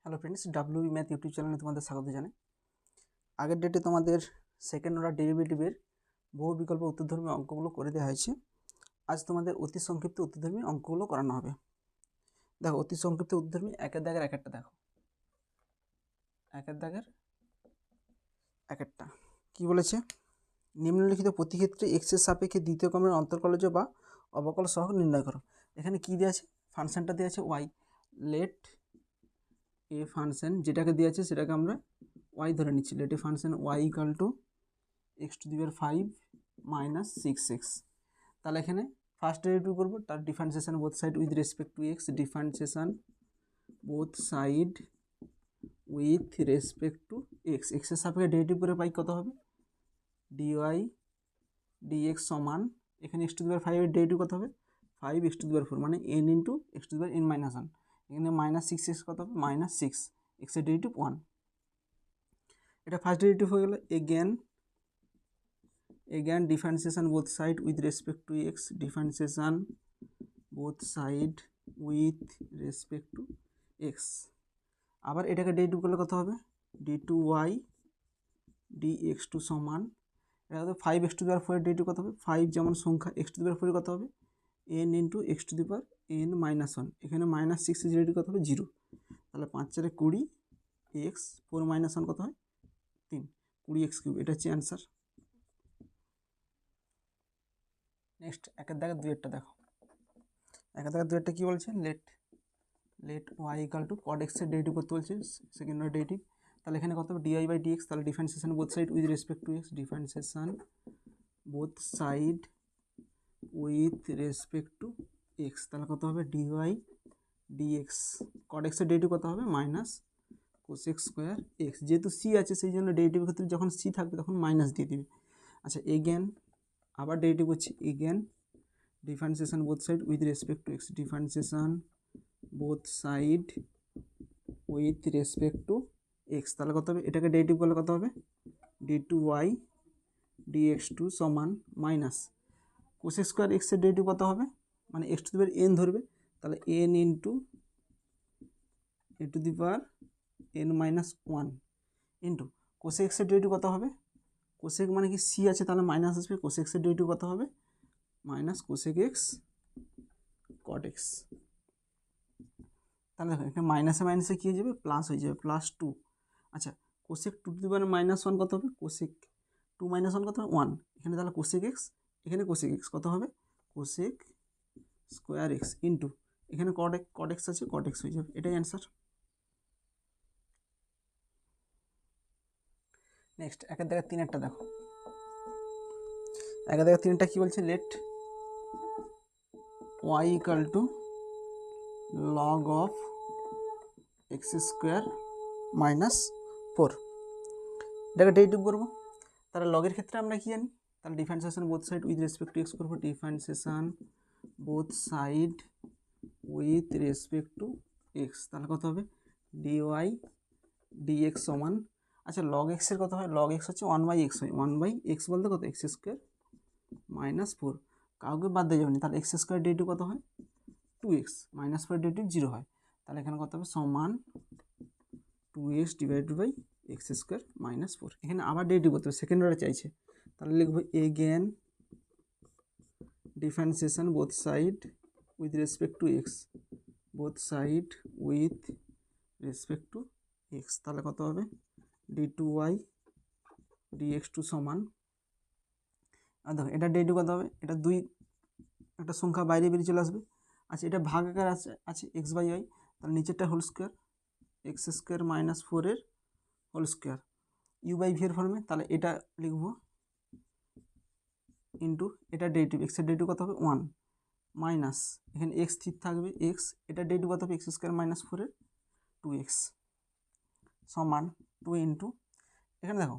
Hello friends, WB math YouTube চ্যানেলে তোমাদের স্বাগত জানাই। আগের ডেটে তোমাদের সেকেন্ড অর্ডার ডেরিভেটিভের বহু বিকল্প উত্তরধর্মী অঙ্কগুলো করে দেওয়া হয়েছে। আজ তোমাদের অতি সংক্ষিপ্ত উত্তরধর্মী অঙ্কগুলো করানো হবে। দেখো, অতি সংক্ষিপ্ত উত্তরধর্মী একের দাগের এক একটা দেখো, একের দাগের এক একটা কী বলেছে, নিম্নলিখিত প্রতিক্ষেত্রে এক্সের সাপেক্ষে দ্বিতীয় ক্রমের অন্তর্কলজ বা অবকল সহগ নির্ণয় করো। এখানে কী দেওয়া আছে, ফাংশনটা দেওয়া আছে ওয়াই, লেট এ ফাংশন যেটাকে দেওয়া আছে সেটাকে আমরা ওয়াই ধরে নিচ্ছি। Let a function y equal to x to the power 5 minus 6x। তাহলে এখানে ফার্স্ট ডেরিভেটিভ করবো, তার differentiation both side with respect to x, differentiation both side with respect to x. এক্সের সাপেক্ষে ডেরিভেটিভ করে পাই কত হবে, ডিওয়াই ডিএক্স সমান, এখানে এক্স টু দি পাওয়ার 5 এর ডেরিভেটিভ কত হবে, 5 এক্স টু দি পাওয়ার 4 মানে n into x to the power n minus 1। এখানে মাইনাস 6x কত হবে, মাইনাস 6, এক্সের ডেরিভেটিভ 1। এটা ফার্স্ট ডেরিভেটিভ হয়ে গেল। again differentiation both side with respect to x, differentiation both side with respect to x। আবার এটাকে ডেরিভেটিভ করলে কত হবে, d2y dx2 সমান, এটা কত 5 x টু দি পাওয়ার 4 এর ডেরিভেটিভ কত হবে, 5 যেমন সংখ্যা x টু দি পাওয়ার 4 কত হবে n into x to the power n minus 1। এখানে মাইনাস 6 এর ডেরিভেটিভ কত হবে 0। তাহলে 5 4 20, x 4 মাইনাস 1 কত হয় 3, 20x কিউব। এটা হচ্ছে অ্যান্সার। নেক্সট একের দাগের দুইয়েরটা দেখো, একের দাগের দুইয়েরটা কী বলছে, let y equal to cot এক্সের ডেরিভেটিভ করতে বলছে, সেকেন্ড অর্ডার ডেরিভেটিভ। তাহলে এখানে কত হবে ডিআই বাই ডিএক্স, তাহলে differentiation both side with respect to x, differentiation both side with respect to x. তাহলে কত হবে ডিওয়াই ডিএক্স, কড এক্সের ডেরিভেটিভ কত হবে মাইনাস কোসেক স্কোয়ার এক্স। যেহেতু সি আছে সেই জন্য ডেরিভেটিভের ক্ষেত্রে যখন সি থাকবে তখন মাইনাস দিয়ে দিবে। আচ্ছা, এগেন আবার ডেরিভেটিভ হচ্ছে again differentiation both side with respect to x, differentiation both side with respect to x. তাহলে কত হবে, এটাকে ডেরিভেটিভ করলে কত হবে, d2y dx2 সমান মাইনাস কোসেক স্কোয়ার এক্সের ডেরিভেটিভ কত হবে, মানে x to the power n ধরবে, তাহলে n into A two the power n minus 1 into cosec এক্সের ডেরিভেটিভ কত হবে, কোসেক মানে কি সি আছে তাহলে মাইনাস আসবে, কোসেক এক্সের ডেরিভেটিভ কত হবে minus cosec x cot x. তাহলে দেখো এখানে মাইনাসে মাইনাসে কী হয়ে যাবে, প্লাস হয়ে যাবে, প্লাস 2। আচ্ছা, cosec 2 two the power minus 1 কত হবে, কোসেক 2 মাইনাস 1 কত হবে 1। এখানে তাহলে কোসেক এক্স, এখানে কোসেক এক্স কত হবে কোসেক স্কোয়ার এক্স ইন্টু এখানে কট এক্স আছে, কট এক্স হয়ে যাবে। এটাই অ্যান্সার। নেক্সট একের দাগের তিনেরটা দেখো, একের দাগের তিনটা কী বলছে, let y equal to log of x square minus 4। এটাকে ডেরিভেটিভ করবো। তাহলে লগের ক্ষেত্রে আমরা কী জানি, তাহলে differentiation both side with respect to x করবো, differentiation both side with respect to x. তাহলে কত হবে ডিওয়াই ডিএক্স সমান, আচ্ছা লগ এক্সের কত হয়, লগ এক্স হচ্ছে 1/x হয়, 1/x বলতে কত এক্স স্কোয়ার মাইনাস 4, কাউকে বাদ দিয়ে যাবেনি, তাহলে এক্স স্কোয়ার ডেরিভেটিভ কত হয় 2x, মাইনাস 4 ডেরিভেটিভ 0 হয়, তাহলে এখানে কত হবে সমান 2x divided by x square minus 4। এখানে আবার ডেরিভেটিভ করতে হবে, সেকেন্ড অর্ডারে চাইছে, তাহলে লিখবো again differentiation both side with respect to x, both side with respect to x. তাহলে কত হবে d2y dx2 সমান, আর দেখো এটা ডেরিভেটিভ কত হবে, এটা 2 একটা সংখ্যা বাইরে বেরিয়ে চলে আসবে। আচ্ছা, এটা ভাগ আকার আছে এক্স বাই ওয়াই, তাহলে নিচেরটা whole square x square minus 4 এর whole square u by v এর ফর্মে, তাহলে এটা লিখবো ইন্টু এটা ডেরিভেটিভ, এক্সের ডেরিভেটিভ কত হবে 1 মাইনাস এখানে এক্স স্থির থাকবে এক্স, এটা ডেরিভেটিভ কত হবে এক্স স্কোয়ার মাইনাস 4 এর 2x সমান 2 ইন্টু এখানে দেখো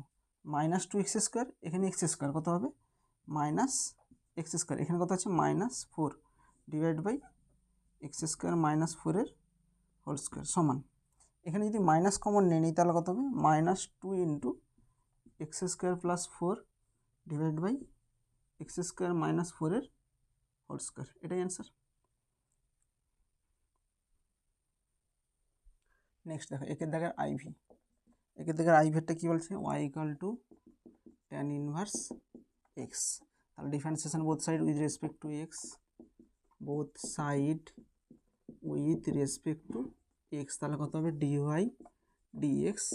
মাইনাস 2x স্কোয়ার, এখানে এক্স স্কোয়ার কত হবে মাইনাস এক্স স্কোয়ার, এখানে কত আছে minus 4 divide by x square minus 4 এর হোল স্কোয়ার সমান, এখানে যদি মাইনাস কমন নিই তাহলে কত হবে minus 2 into x square plus 4 divide by x square minus 4 এর হোল স্কোয়ার। এটাই অ্যান্সার। নেক্সট দেখো একের দাগের আইভি, একের দাগের আইভিটা কী বলছে, y equal to tan inverse x, তাহলে differentiation both side with respect to x, both side with respect to x, তাহলে কত হবে ডিওয়াই ডিএক্স,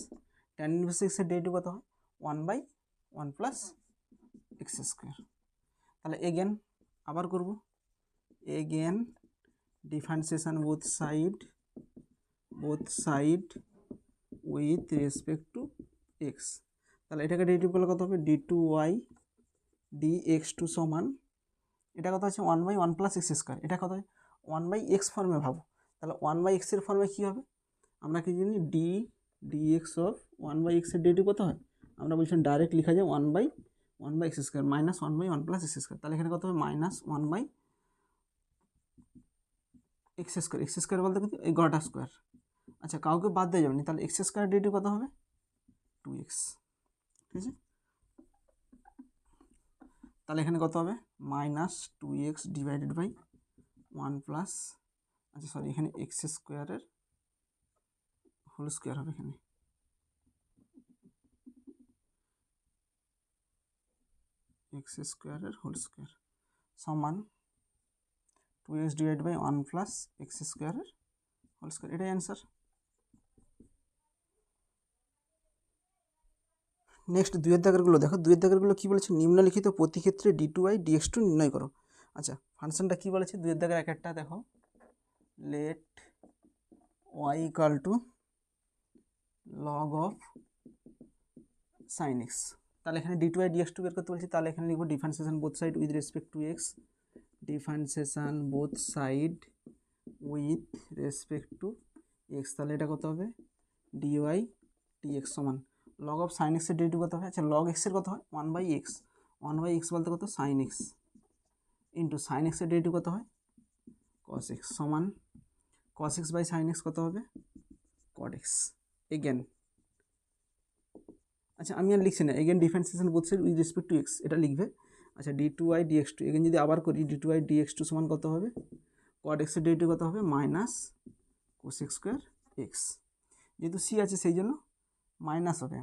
ট্যান ইনভার্স এক্সের ডেরিভেটিভ কত হয় 1/1 প্লাস এক্স স্কোয়ার। তাহলে এগেন আবার করব, again differentiation both side with respect to x, তাহলে এটাকে ডেরিভেটিভ করলে কত হবে d2y dx2 সমান, এটা কত হচ্ছে 1/1 প্লাস এক্স স্কোয়ার, এটা কত হয় 1/x ফর্মে ভাবো, তাহলে 1/x এর ফর্মে কী হবে, আমরা কি জানি dx অফ 1/x এর ডেরিভেটিভ কত হয়, আমরা বলছিলাম ডাইরেক্ট লেখা যায় 1/1/x square minus 1/1 plus x square, তাহলে এখানে কত হবে মাইনাস 1/x স্কোয়ার বলতে কিন্তু এই গড়টা স্কোয়ার, আচ্ছা কাউকে বাদ দিয়ে যাবে না, তাহলে এক্স স্কোয়ার ডেরিভেটিভ কত হবে 2x, ঠিক আছে, তাহলে এখানে কত হবে minus 2x divided by 1 plus, আচ্ছা সরি এখানে এক্স স্কোয়ারের হোল স্কোয়ার হবে, এখানে এক্স স্কোয়ারের হোল স্কোয়ার সমান 2x divide by 1 plus x স্কোয়ারের হোল স্কোয়ার, এটাই অ্যান্সার। নেক্সট দুয়ের দাগেরগুলো দেখো, দুয়ের দাগেরগুলো কী বলেছে, নিম্নলিখিত প্রতি ক্ষেত্রে d2y dx2 নির্ণয় করো। আচ্ছা ফাংশনটা কী বলেছে, দুয়ের দাগের এক একটা দেখো, let y equal to log of sine x, তাহলে এখানে d2y dx2 বের করতে বলছি, তাহলে এখানে লিখবো differentiation both side with respect to x, differentiation both side with respect to x, তাহলে এটা কত হবে dy dx সমান লগ অফ সাইন এক্সের ডেরিভেটিভ কত হয়, আচ্ছা লগ এক্সের কত হয় 1/x, 1/x বলতে কত সাইন এক্স, ইন্টু সাইন এক্সের ডেরিভেটিভ কত হয় কস এক্স, সমান cos x by sine x কত হবে কট এক্স। এগেন আচ্ছা আমি আর লিখছি না, again differentiation both side with respect to x এটা লিখবে, আচ্ছা d2y dx2, এগেন যদি আবার করি d2y dx2 সমান কত হবে কট এক্সের ডেরিভেটিভ কত হবে minus cos x square x, যেহেতু সি আছে সেই জন্য মাইনাস হবে।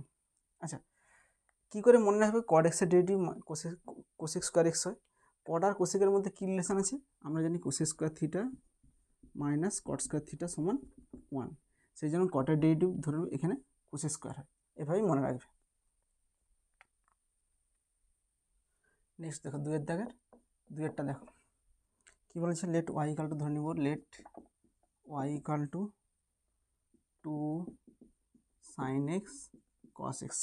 আচ্ছা কী করে মনে রাখবে কট এক্সের ডেরিভেটিভ কোসেক স্কোয়ার এক্স হয়, কট আর কোসেকের মধ্যে কী রিলেশন আছে, আমরা জানি cosec square theta minus cot square theta সমান 1, সেই জন্য কটের ডেরিভেটিভ ধরবে এখানে কোসেক স্কোয়ার হয়, এভাবেই মনে রাখবে। নেক্সট দেখো দুয়ের দাগের দুয়েরটা দেখো কী বলেছে, লেট ওয়াই ইকাল টু ধরে নিব, let y equal to 2 sine x cos x,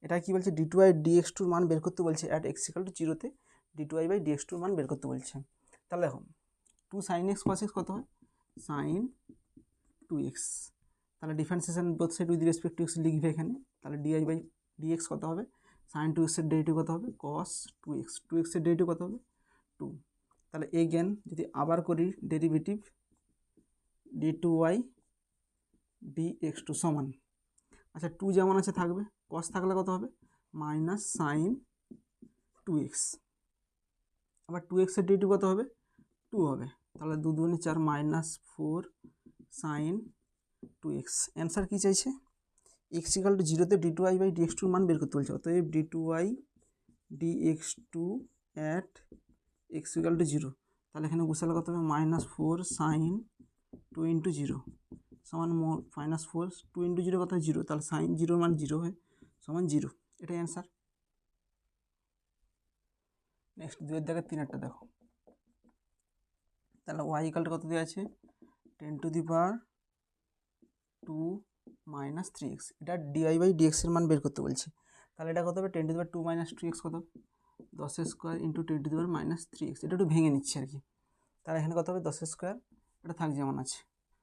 এটা কী বলছে d2y dx2 মান বের করতে বলছে অ্যাট এক্স ইকাল টু 0-তে d2y বাই dx2 মান বের করতে বলছে, তাহলে দেখো 2 সাইন এক্স কস এক্স কত হয় সাইন 2x, তাহলে differentiation both side with respect to x লিখবে এখানে, তাহলে dy বাই dx কত হবে সাইন 2x এর ডেরিভেটিভ কত হবে কস 2x এর ডেরিভেটিভ কত হবে 2, তাহলে এগেন যদি আবার করি ডেরিভেটিভ d2y dx2 সমান, আচ্ছা 2 যেমন আছে থাকবে, কস থাকলে কত হবে মাইনাস সাইন 2x, আবার 2x এর ডেরিভেটিভ কত হবে 2 হবে, তাহলে 2 2 4 মাইনাস 4 সাইন 2x, অ্যান্সার কী চাইছে x ইকাল টু 0-তে d2y বাই dx2 মান বের করতে বলছে, অতএব d2y dx2 at x equal two 0, তাহলে এখানে বসালে কত হবে মাইনাস 4 সাইন 2 ইন্টু 0 সমান মাইনাস 4 2 ইন্টু 0 কত হয় 0, তাহলে সাইন 0 মান 0 হয় সমান 0, এটাই অ্যান্সার। নেক্সট দুয়ের দাগের তিনেরটা দেখো, তাহলে ওয়াই ইকাল টু কত দেওয়া আছে 10⁻2 মাইনাস 3x, এটা ডিআই বাই ডিএক্স এর মান বের করতে বলছে, তাহলে এটা কত হবে 10⁻2 মাইনাস 3x কত 10 স্কোয়ার ইন্টু 10⁻মাইনাস 3x, এটা একটু ভেঙে নিচ্ছে আর কি, তাহলে এখানে কত হবে 10 স্কোয়ার, এটা থাক যেমন আছে,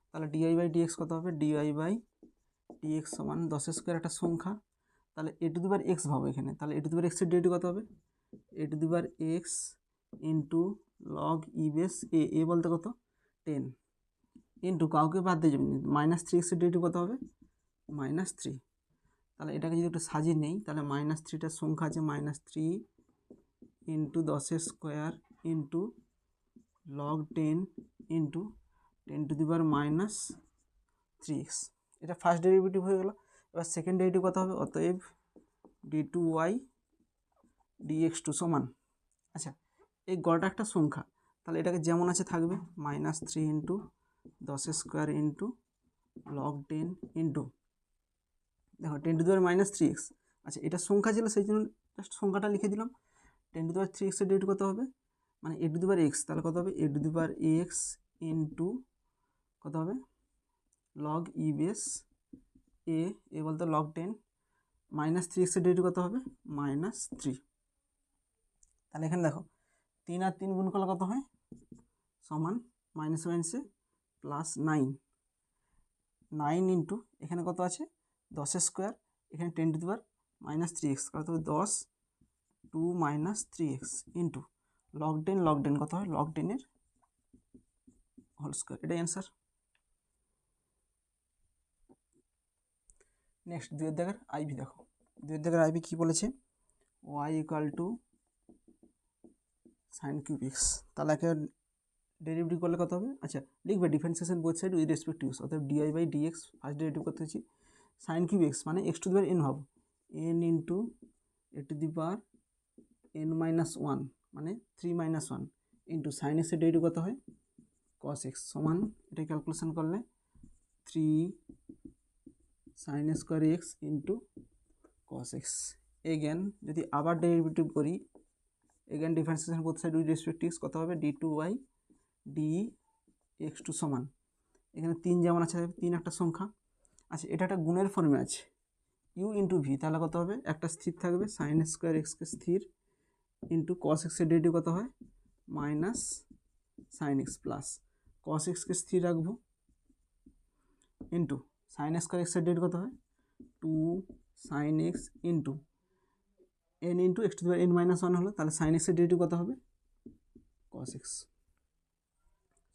তাহলে ডিআই বাই ডিএক্স কত হবে ডিআই বাই ডিএক্স সমান 10 স্কোয়ার একটা সংখ্যা, তাহলে a⁻x ভাবো এখানে, তাহলে a⁻x এর ডেরিভেটিভ কত হবে a⁻x ইন্টু লগ ই বেস এ বলতে কত 10 ইন্টু কাউকে বাদ দিয়ে যাবেন মাইনাস 3x এর ডেরিভেটিভ কত হবে -3, তাহলে এটাকে যদি একটু সাজিয়ে নেই, তাহলে -3টার সংখ্যা আছে -3 into 10 square into log 10 into 10⁻³ -3x, এটা ফার্স্ট ডেরিভেটিভ হয়ে গেল। এবার সেকেন্ড ডেরিভেটিভ কত হবে, অতএব d2y dx2 সমান, আচ্ছা এই গড়টা একটা সংখ্যা, তাহলে এটাকে যেমন আছে থাকবে -3 into 10 square into log 10 into দেখো 10⁻³ x। আচ্ছা এটা সংখ্যা ছিল সেই জন্য জাস্ট সংখ্যাটা লিখে দিলাম। 10⁻³ এর ডেরিভেটিভ কত হবে, মানে a⁻x, তাহলে কত হবে a⁻x ইন্টু কত হবে log e বেস এ বলতে log 10 -3x এর ডেরিভেটিভ কত হবে -3। তাহলে এখানে দেখো 3 আর 3 গুণ করলে কত হয় সমান -1 +9, 9 ইন্টু এখানে কত আছে 10 স্কোয়ার, এখানে 10⁻³ কত হবে 10 2 -3x ইন্টু log 10 কত হয় log 10 এর হোল স্কোয়ার, এটাই অ্যান্সার। নেক্সট 2 এর দাগের আইভি দেখো, 2 এর দাগের আইভি কী বলেছে, y = sin³ x, তাহলে একে ডেরিভেটিভ করলে কত হবে, আচ্ছা লিখবে differentiation both side with respect two x, অর্থাৎ dy/dx ফার্স্ট ডেরিভেটিভ করতে হচ্ছে sin³ x মানে x⁴n ভাবো, n ইন্টু a⁻n−1 মানে 3 - 1 ইন্টু sin x এর ডেরিভেটিভ কত হয় cos x সমান, এটা ক্যালকুলেশন করলে 3 sin² x into cos x। Again যদি আবার ডেরিভেটিভ করি, again differentiation both side with respect two x কত হবে d2y dx2 সমান, এখানে 3 যেমন আছে 3 একটা সংখ্যা, আচ্ছা এটা একটা গুণের ফর্মে আছে u ইন্টু ভি, তাহলে কত হবে একটা স্থির থাকবে sin² x কে স্থির ইন্টু cos x এর ডেরিভেটিভ কত হয় -sin x plus cos x কে স্থির রাখবো ইন্টু sin² x এর ডেরিভেটিভ কত হয় 2 sin x into n into x⁻n−1 হলো, তাহলে sin x এর ডেরিভেটিভ কত হবে cos x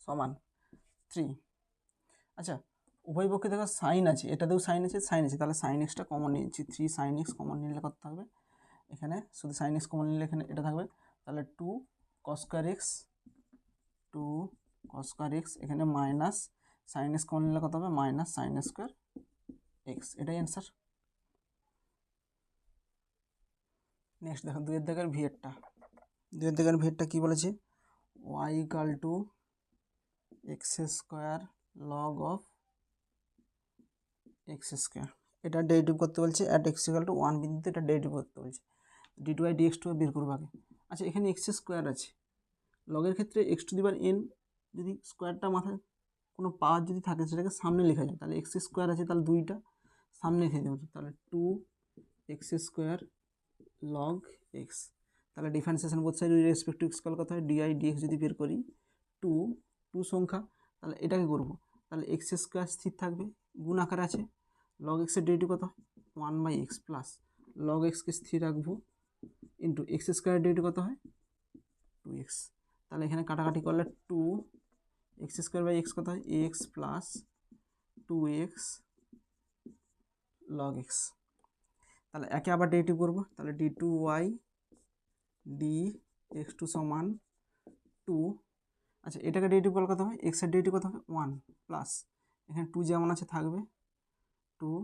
সমান 3। আচ্ছা উভয় পক্ষে দেখো সাইন আছে, এটাতেও সাইন আছে তাহলে sin x টা কমন নিয়েছি, 3 sin x কমন নিলে কত থাকবে, এখানে শুধু sin x কমন নিলে এখানে এটা থাকবে, তাহলে 2 cos² x এখানে মাইনাস sin x কমন নিলে কত হবে -sin² x, এটাই অ্যান্সার। নেক্সট দেখো 2 এর দাগের ভিএরটা, 2 এর দাগের ভিএরটা কী বলেছে, y = x² log of x², এটা ডেরিভেটিভ করতে বলছে অ্যাট x = 1 বিন্দুতে এটা ডেরিভেটিভ করতে বলছে, d2y dx2 বের করবো আগে। আচ্ছা এখানে x² আছে, লগের ক্ষেত্রে x⁴n যদি স্কোয়ারটা মাথায় কোনো পাওয়ার যদি থাকে সেটাকে সামনে লেখা যায়, তাহলে x² আছে তাহলে 2টা সামনে লিখে দেবো, তাহলে 2x² log x, তাহলে differentiation both side with respect two x করলে কত হয় dy dx, যদি বের করি 2 সংখ্যা, তাহলে এটাকে করবো, তাহলে x² স্থির থাকবে গুণ আকার আছে, log x এর ডেরিভেটিভ কত হয় 1/x প্লাস log x কে স্থির রাখবো ইন্টু x² এর ডেরিভেটিভ কত হয় 2x, তাহলে এখানে কাটাকাটি করলে 2x² কত হয় x plus 2x log x, তাহলে একে আবার ডেরিভেটিভ করবো, তাহলে d2y dx2 সমান 2, আচ্ছা এটাকে ডেরিভেটিভ করলে কত হবে, x এর ডেরিভেটিভ কত হবে 1 প্লাস এখানে 2 যেমন আছে থাকবে 2,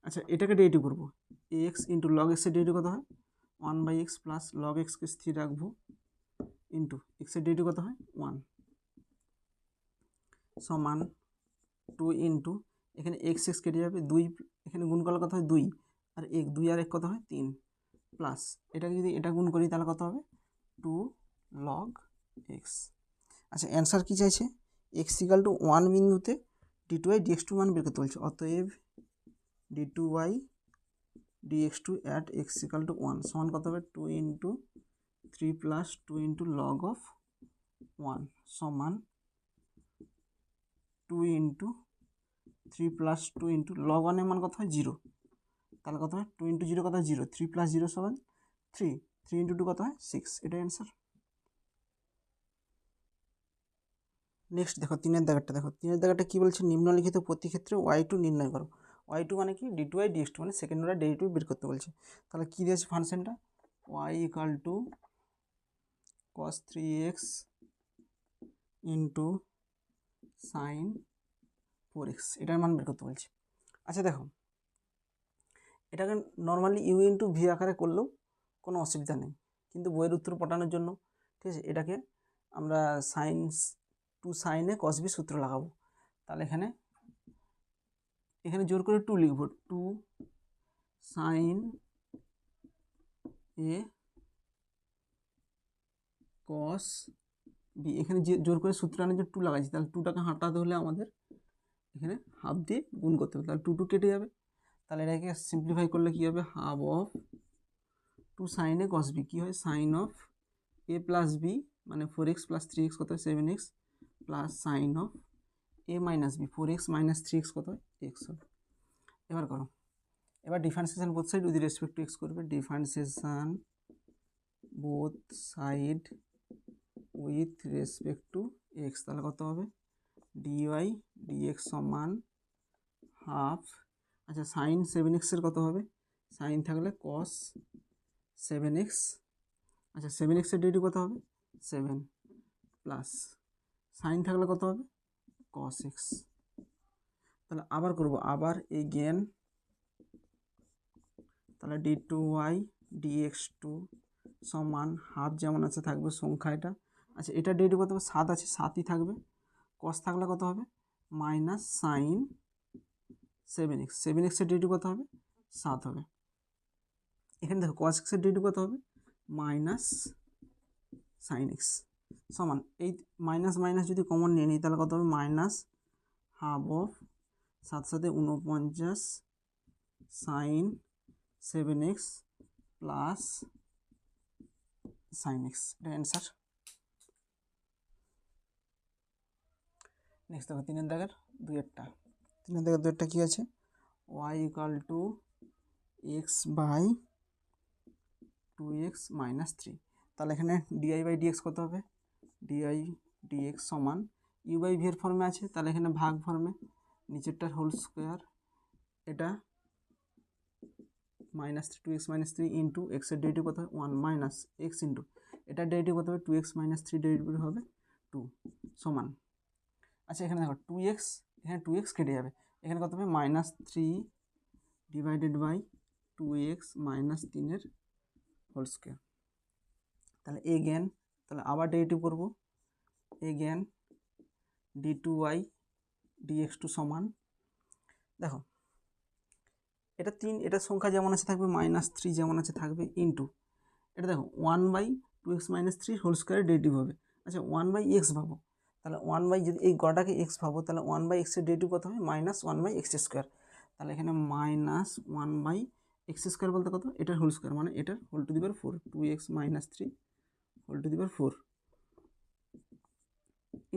আচ্ছা এটাকে ডেরিভেটিভ করবো x ইন্টু log x এর ডেরিভেটিভ কত হয় 1/x প্লাস log x কে স্থির রাখবো ইন্টু x এর ডেরিভেটিভ কত হয় 1 সমান 2 ইন্টু এখানে x কেটে যাবে 2, এখানে গুণ করলে কত হয় 2 আর 1, 2 আর 1 কত হয় 3 প্লাস এটাকে যদি এটা গুণ করি তাহলে কত হবে 2 log x। আচ্ছা অ্যান্সার কী চাইছে, x = 1 বিন্দুতে d2y dx2 মান বের করতে বলছে, অতএব d2y dx2 at x = 1 সমান কত হবে 2 into 3 plus 2 into log of 1 সমান 2 ইন্টু 3 প্লাস 2 ইন্টু log 1 এর মান কত হয় 0, তাহলে কত হয় 2 ইন্টু 0 কত হয় 0, 3 প্লাস 0 সমান 3, 3 ইন্টু 2 কত হয় 6, এটাই অ্যান্সার। নেক্সট দেখো 3 এর দাগেরটা, দেখো 3 এর দাগেরটা কী বলছে, নিম্নলিখিত প্রতি ক্ষেত্রে y2 নির্ণয় করো, y2 মানে কি d2y dx2 মানে সেকেন্ড অর্ডার ডেরিভেটিভ বের করতে বলছে, তাহলে কী দিয়েছে ফাংশনটা y = cos 3x into sin 4x, এটার মান বের করতে বলছে। আচ্ছা দেখো, এটাকে নর্মালি ইউ ইন্টু ভি আকারে করলেও কোনো অসুবিধা নেই, কিন্তু বইয়ের উত্তর পটানোর জন্য ঠিক আছে এটাকে আমরা টু সাইনে কস বি সূত্র লাগাবো। তাহলে এখানে জোর করে টু লিখবো, two sine a cos B. এখানে যে জোর করে সূত্র আনে যে টু লাগাইছি, তাহলে টুটাকে হাঁটাতে হলে আমাদের এখানে হাফ দিয়ে গুণ করতে হবে, তাহলে টু টু কেটে যাবে। তাহলে এটাকে সিম্পলিফাই করলে কী হবে, half of two sine a cos b কী হয়, sine of a plus b মানে 4x প্লাস 3x কত হয় 7x plus sine of a minus b 4x minus 3x কত হয় এক্স হবে। এবার করো, এবার differentiation both side with respect to x করবে, differentiation both side with respect to x. তাহলে কত হবে, ডিওয়াই ডিএক্স সমান হাফ, আচ্ছা সাইন 7x এর কত হবে, সাইন থাকলে কস 7x, আচ্ছা 7x এর ডেরিভেটিভ কত হবে 7 প্লাস সাইন থাকলে কত হবে কস এক্স। তাহলে আবার করব, আবার এই জ্ঞান, তাহলে d two y dx two সমান হাফ যেমন আছে থাকবে সংখ্যা এটা, আচ্ছা এটা ডেরিভেটিভ কত হবে 7 আছে 7ই থাকবে, কস থাকলে কত হবে মাইনাস সাইন 7x, 7x এর ডেরিভেটিভ কত হবে 7 হবে। এখানে দেখো কস এক্স এর ডেরিভেটিভ কত হবে মাইনাস সাইন এক্স সমান, এই মাইনাস মাইনাস যদি কমন নিয়ে নিই তাহলে কত হবে minus half of 7 49 sine 7x plus sine x, এটা অ্যান্সার। নেক্সট দেখো 3 দাগের 2 কী আছে, y equal to x by 2x minus 3। তাহলে এখানে ডিআই বাই ডিএক্স কত হবে, ডিআই ডিএক্স সমান ইউ বাই ভি এর ফর্মে আছে, তাহলে এখানে ভাগ ফর্মে নিচেরটার হোল স্কোয়ার, এটা মাইনাস 2x মাইনাস 3 ইন্টু এক্সের ডেরিভেটিভ কত হবে 1 মাইনাস এক্স ইন্টু এটার ডেরিভেটিভ কত হবে 2x মাইনাস 3 ডেরিভেটিভ হবে 2 সমান, আচ্ছা এখানে দেখো 2x, এখানে 2x কেটে যাবে, এখানে কত হবে minus 3 divided by 2x minus 3 whole square. তাহলে এ জ্ঞান, তাহলে আবার ডেরিভেটিভ করব, এ জ্ঞান d two y dx two সমান, দেখো এটা 3, এটা সংখ্যা যেমন আছে থাকবে মাইনাস 3 যেমন আছে থাকবে ইন্টু এটা দেখো 1/2x মাইনাস 3 হোল স্কোয়ারের ডেরিভেটিভ হবে, আচ্ছা 1/x ভাবো, তাহলে 1 যদি এই গড়টাকে x ভাবো তাহলে 1/x এর ডেরিভেটিভ কত হবে মাইনাস 1/x স্কোয়ার, তাহলে এখানে মাইনাস 1/x স্কোয়ার বলতে কত এটার হোল স্কোয়ার মানে এটার whole to the power 4 2x minus 3 whole to the power 4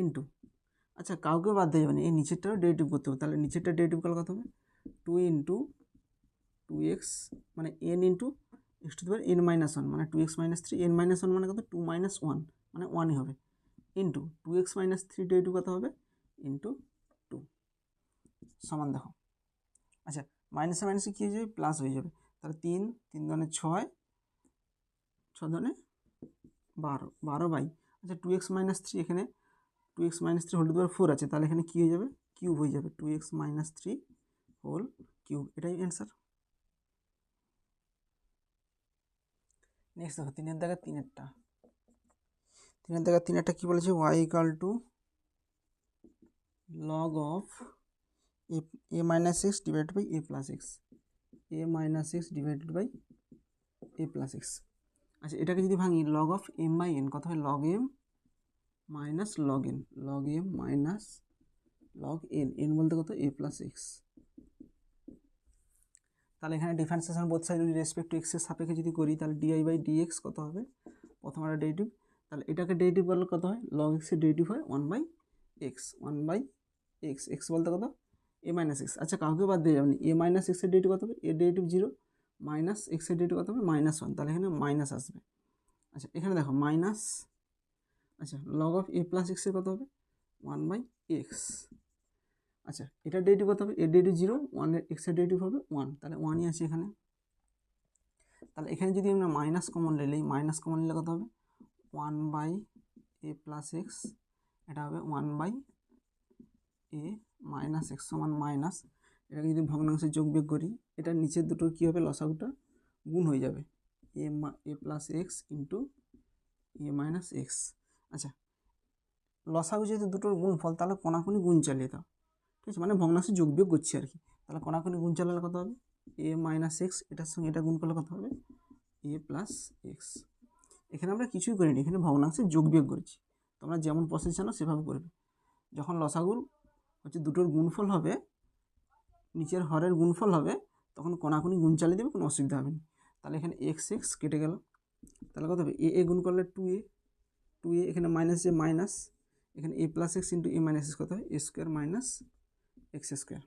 into, আচ্ছা কাউকে বাদ দিয়ে যাবে না, এই নিচেরটাও ডেরিভেটিভ করতে হবে, তাহলে নিচেরটা ডেরিভেটিভ করলে কত হবে 2 ইন্টু 2x মানে n into x two the power n minus 1 মানে 2x মাইনাস 3 n মাইনাস 1 মানে কত 2 মাইনাস 1 মানে 1ই হবে ইন্টু 2x মাইনাস 3 ডেরিভেটিভ কত হবে ইন্টু 2 সমান, দেখো আচ্ছা মাইনাসে মাইনাসে কী হয়ে যাবে প্লাস হয়ে যাবে, তাহলে 3 3 দুগুণে 6 6 দুগুণে 12 12 বাই, আচ্ছা 2x মাইনাস 3 এখানে 2x minus 3 whole to the power 4 আছে, তাহলে এখানে কী হয়ে যাবে কিউব হয়ে যাবে 2x মাইনাস 3 হোল কিউব, এটাই অ্যান্সার। নেক্সট দেখো 3 দাগের 3 কী বলেছে, y equal to log of a minus x divided by a plus x, a minus x divided by a plus x, আচ্ছা এটাকে যদি ভাঙি log of m by n কত হয় log m minus log n, log m minus log n, n বলতে কত a plus x. তাহলে এখানে differentiation both side respect to এক্সের সাপেক্ষে যদি করি তাহলে ডিআই বাই ডিএক্স কত হবে, প্রথম একটা ডেরিভেটিভ, তাহলে এটাকে ডেরিভেটিভ করলে কত হয় লগ এক্সের ডেরিভেটিভ হয় 1/x, 1/x, এক্স বলতে কত এ মাইনাস এক্স, আচ্ছা কাউকে বাদ দিয়ে যাবেন, এ মাইনাস এক্সের ডেরিভেটিভ কত হবে এর ডেরিভেটিভ 0 মাইনাস এক্সের ডেরিভেটিভ কত হবে -1, তাহলে এখানে মাইনাস আসবে, আচ্ছা এখানে দেখো মাইনাস, আচ্ছা লগ অফ এ প্লাস এক্সের কত হবে 1/x, আচ্ছা এটার ডেরিভেটিভ কত হবে এর ডেরিভেটিভ 0 1 এক্সের ডেরিভেটিভ হবে 1, তাহলে 1ই আছে এখানে, তাহলে এখানে যদি আমরা মাইনাস কমন নিই, মাইনাস কমন নিলে কত হবে 1/a প্লাস এক্স, এটা হবে 1/a মাইনাস এক্স সমান মাইনাস, এটাকে যদি ভগ্নাংশে যোগ বিয়োগ করি, এটার নিচের দুটোর কী হবে, লসাগুটা গুণ হয়ে যাবে, এ প্লাস এক্স ইন্টু এ মাইনাস এক্স। আচ্ছা, লসাগু যেহেতু দুটোর গুণফল, তাহলে কোনাকুনি গুণ চালিয়ে দাও, ঠিক আছে, মানে ভগ্নাংশে যোগ বিয়োগ করছি আর কি। তাহলে কোনাকুনি গুণ চালালে কত হবে, এ মাইনাস এক্স, এটার সঙ্গে এটা গুণ করলে কত হবে, এ প্লাস এক্স। এখানে আমরা কিছুই করিনি, এখানে ভগ্নাংশে যোগ বিয়োগ করেছি। তোমরা যেমন প্রসেস জানো সেভাবে করবে। যখন লসাগুর হচ্ছে দুটোর গুণফল হবে, নিচের হরের গুণফল হবে, তখন কোনাকুনি গুণ চালিয়ে দেবে, কোনো অসুবিধা হবে না। তাহলে এখানে এক্স এক্স কেটে গেল, তাহলে কত হবে, এ গুণ করলে 2a, এখানে মাইনাস যে মাইনাস, এখানে এ প্লাস এক্স ইন্টু এ মাইনাস এক্স কত হবে, a square minus x square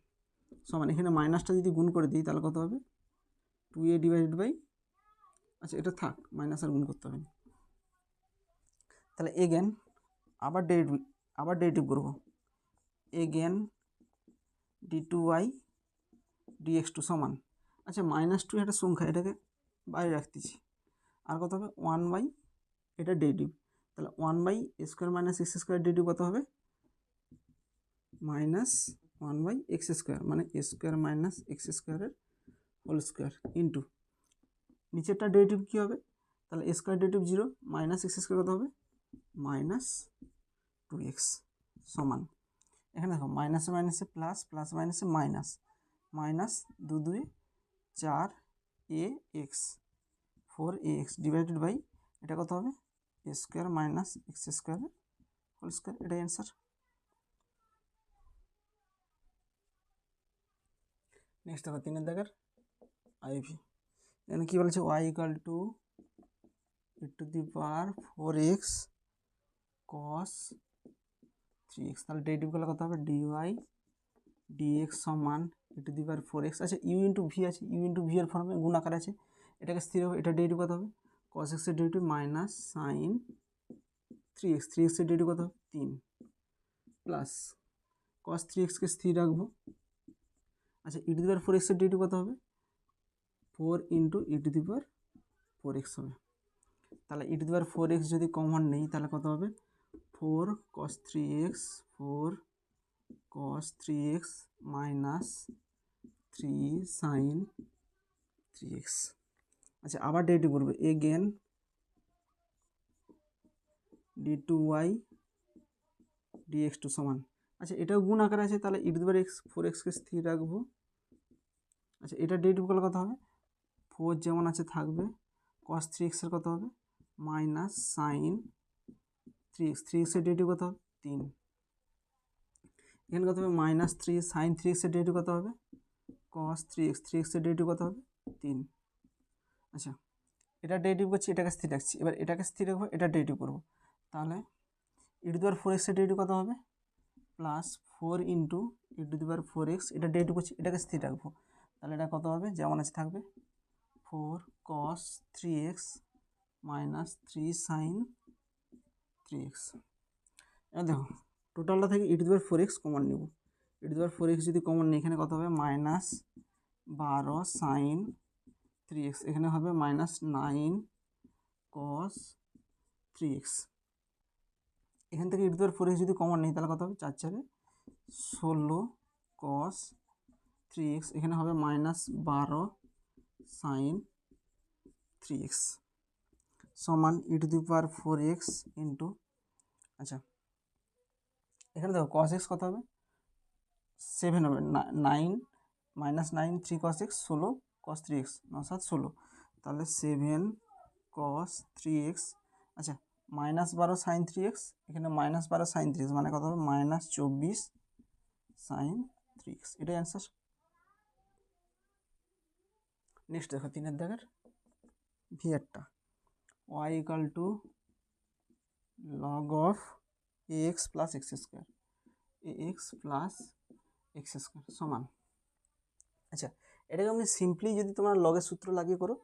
সমান, এখানে মাইনাসটা যদি গুণ করে দিই তাহলে কত হবে, 2a ডিভাইডেড বাই, আচ্ছা এটা থাক, মাইনাস আর গুণ করতে হবে না। তাহলে এগেন আবার ডেরিভেটিভ করবো, এগেন d2y dx2 সমান, আচ্ছা -2 একটা সংখ্যা, এটাকে বাইরে রাখতেছি, আর কত হবে 1 বাই, এটা ডেরিভেটিভ, তাহলে 1 by a square minus x square derivative কত হবে, -1 বাই এক্স স্কোয়ার, মানে এ স্কোয়ার মাইনাস এক্স স্কোয়ারের হোল স্কোয়ার ইন্টু নিচেরটা ডেরিভেটিভ কী হবে, তাহলে a square derivative 0, minus x square কত হবে, -2x সমান, এখানে দেখো মাইনাসে মাইনাসে প্লাস, প্লাস মাইনাসে minus, minus 2 2 4 a x 4ax divided by, এটা কত হবে, এ স্কোয়ার মাইনাস এক্স স্কোয়ারের হোল স্কোয়ার, এটাই অ্যান্সার। নেক্সট দেখো 3 দাগের আইভি, এখানে কী বলেছে, y equal to e⁴x cos 3x, তাহলে ডেরিভেটিভ করলে কত হবে, dy dx সমান e⁴x, আচ্ছা u ইন্টু ভি আছে, u ইন্টু ভি এর ফর্মে গুণ আকার আছে, এটাকে স্থির হবে, এটা ডেরিভেটিভ কত হবে, cos x এর derivative minus sine 3x, 3x এর ডেরিভেটিভ কত হবে 3, প্লাস cos 3x কে স্থির রাখবো, আচ্ছা e⁴x এর ডেরিভেটিভ কত হবে, 4 ইন্টু e⁴x হবে, তাহলে e⁴x যদি কমন নেই তাহলে কত হবে, 4 cos 3x, 4 cos 3x minus 3 sin 3x। আচ্ছা আবার ডেরিভেটিভ করবে, এগেন d2y dx2 সমান, আচ্ছা এটাও গুণ আকার আছে, তাহলে e⁴x কে স্থির রাখবো, আচ্ছা এটা ডেরিভেটিভ করলে কত হবে, 4 যেমন আছে থাকবে, cos 3x এর কত হবে, মাইনাস সাইন 3x, 3x এর ডেরিভেটিভ কত হবে 3, এখানে কত হবে -3 sin 3x এর ডেরিভেটিভ কত হবে, cos 3x, 3x এর ডেরিভেটিভ কত হবে 3। আচ্ছা এটা ডেরিভেটিভ করছি, এটাকে স্থির রাখছি, এবার এটাকে স্থির রাখবো, এটা ডেরিভেটিভ করবো, তাহলে e⁴x এর ডেরিভেটিভ কত হবে, প্লাস 4 ইন্টু e⁴x, এটা ডেরিভেটিভ করছি, এটাকে স্থির রাখবো, তাহলে এটা কত হবে, যেমন আছে থাকবে, 4 cos 3x minus 3 sin 3x। এবার দেখো টোটালটা থেকে e⁴x কমন নেব, e⁴x যদি কমন নিই এখানে কত হবে, -12 sin 3x, এখানে হবে -9 cos 3x, এখান থেকে e⁴x যদি কমন নিই তাহলে কত হবে, 4 4 16 cos 3x, এখানে হবে -12 sin 3x সমান e⁴x ইন্টু, আচ্ছা এখানে দেখো cos x কত হবে, 7 হবে, 9 -9 3 cos x 16 cos 3x 9 7 16, তাহলে 7 cos 3x, আচ্ছা -12 sin 3x, এখানে -12 sin 3x মানে কত হবে, -24 sin 3x, এটাই অ্যান্সার। নেক্সট দেখো 3 দাগের ভিয়ারটা, y equal to log of ax plus x square, ax plus x square সমান, আচ্ছা এটাকে আপনি সিম্পলি যদি তোমরা লগের সূত্র লাগিয়ে করো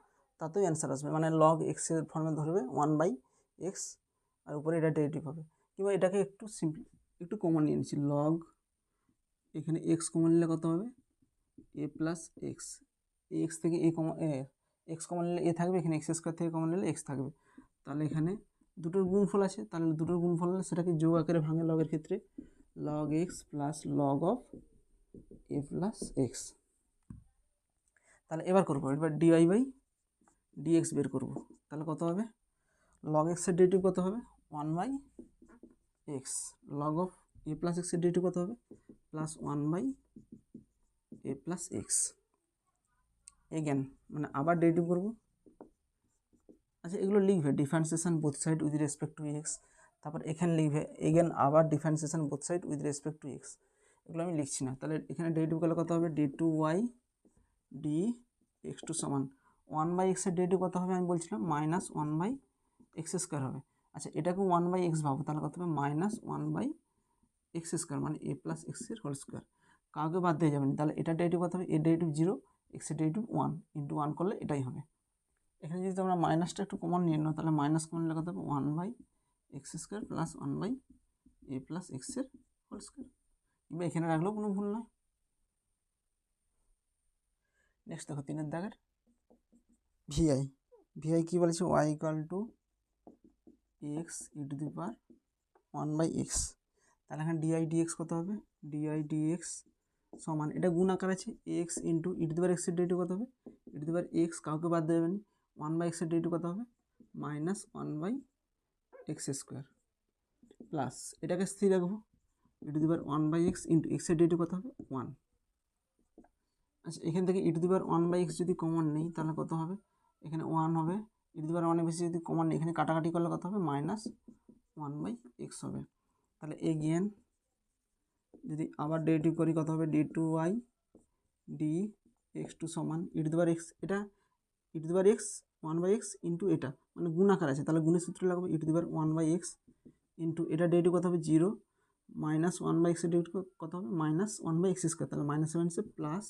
তাতেও অ্যান্সার আসবে, মানে লগ এক্সের ফর্মে ধরবে 1/x, আর উপরে এটা ডেরিভেটিভ হবে, কিংবা এটাকে একটু সিম্পলি একটু কমন নিয়ে নিচ্ছি, লগ এখানে এক্স কমন নিলে কত হবে, এ প্লাস এক্স, এক্স থেকে এক্স কমন নিলে এ থাকবে, এখানে এক্স স্কোয়ার থেকে কমন নিলে এক্স থাকবে, তাহলে এখানে দুটোর গুণফল আছে, তাহলে দুটোর গুণফল হলে সেটাকে যোগ আকারে ভাঙে লগের ক্ষেত্রে, log x plus log of a plus x. তাহলে এবার করবো, এবার ডিওয়াই বাই ডিএক্স বের করবো। তাহলে কত হবে, লগ এক্সের ডেরিভেটিভ কত হবে, 1/x। Log of a plus এক্সের ডেরিভেটিভ কত হবে, plus 1/a plus x. Again মানে আবার ডেরিভেটিভ করবো। আচ্ছা এগুলো লিখবে differentiation both side with respect to x, তারপর এখানে লিখবে এগেন আবার differentiation both side with respect to x. এগুলো আমি লিখছি না। তাহলে এখানে ডেরিভেটিভ করলে কত হবে, d2y dx2 সমান 1/x এর ডেরিভেটিভ কত হবে, আমি বলছিলাম -1/x² হবে। আচ্ছা এটাকে 1/x ভাবো, তাহলে কত হবে -1/x², মানে a প্লাস এক্স এর হোল স্কোয়ার। কাউকে বাদ দিয়ে যাবেন, তাহলে এটা ডেরিভেটিভ কত হবে, এর ডেরিভেটিভ 0, এক্সের ডেরিভেটিভ 1, ইন্টু 1 করলে এটাই হবে। এখানে যদি তোমরা মাইনাসটা একটু কমন নিয়ে নাও, তাহলে মাইনাস কমন নিলে কত হবে, 1/x² plus 1/a plus x এর হোল স্কোয়ার। কিংবা এখানে রাখলেও কোনো ভুল নয়। নেক্সট দেখো 3 দাগের ভিআই কি বলেছে, y = x e⁻1/x। তাহলে এখানে ডিআই ডিএক্স কত হবে, ডিআই ডিএক্স সমান, এটা গুণ আকার আছে, এক্স ইন্টু e⁻x এর ডেরিভেটিভ কত হবে, e⁻x কাউকে বাদ দেবেন, 1/x এর ডেরিভেটিভ কত হবে, -1/x² প্লাস এটাকে স্থির রাখবো, e⁻1/x ইন্টু x এর ডেরিভেটিভ কত হবে, 1। আচ্ছা এখান থেকে e⁻1/x যদি কমন নেই তাহলে কত হবে, এখানে 1 হবে, e⁻1/x যদি কমন নেই, এখানে কাটাকাটি করলে কত হবে, -1/x হবে। তাহলে এগেন যদি আবার ডেরিভেটিভ করি কত হবে, d2y dx2 সমান e⁻x, এটা e⁻x 1/x ইন্টু এটা মানে গুণ আকার আছে, তাহলে গুণের সূত্র লাগবে e⁻1/x ইন্টু এটা ডেরিভেটিভ কত হবে 0, -1/x এর ডেরিভেটিভ কত হবে, -1/x², তাহলে -7 প্লাস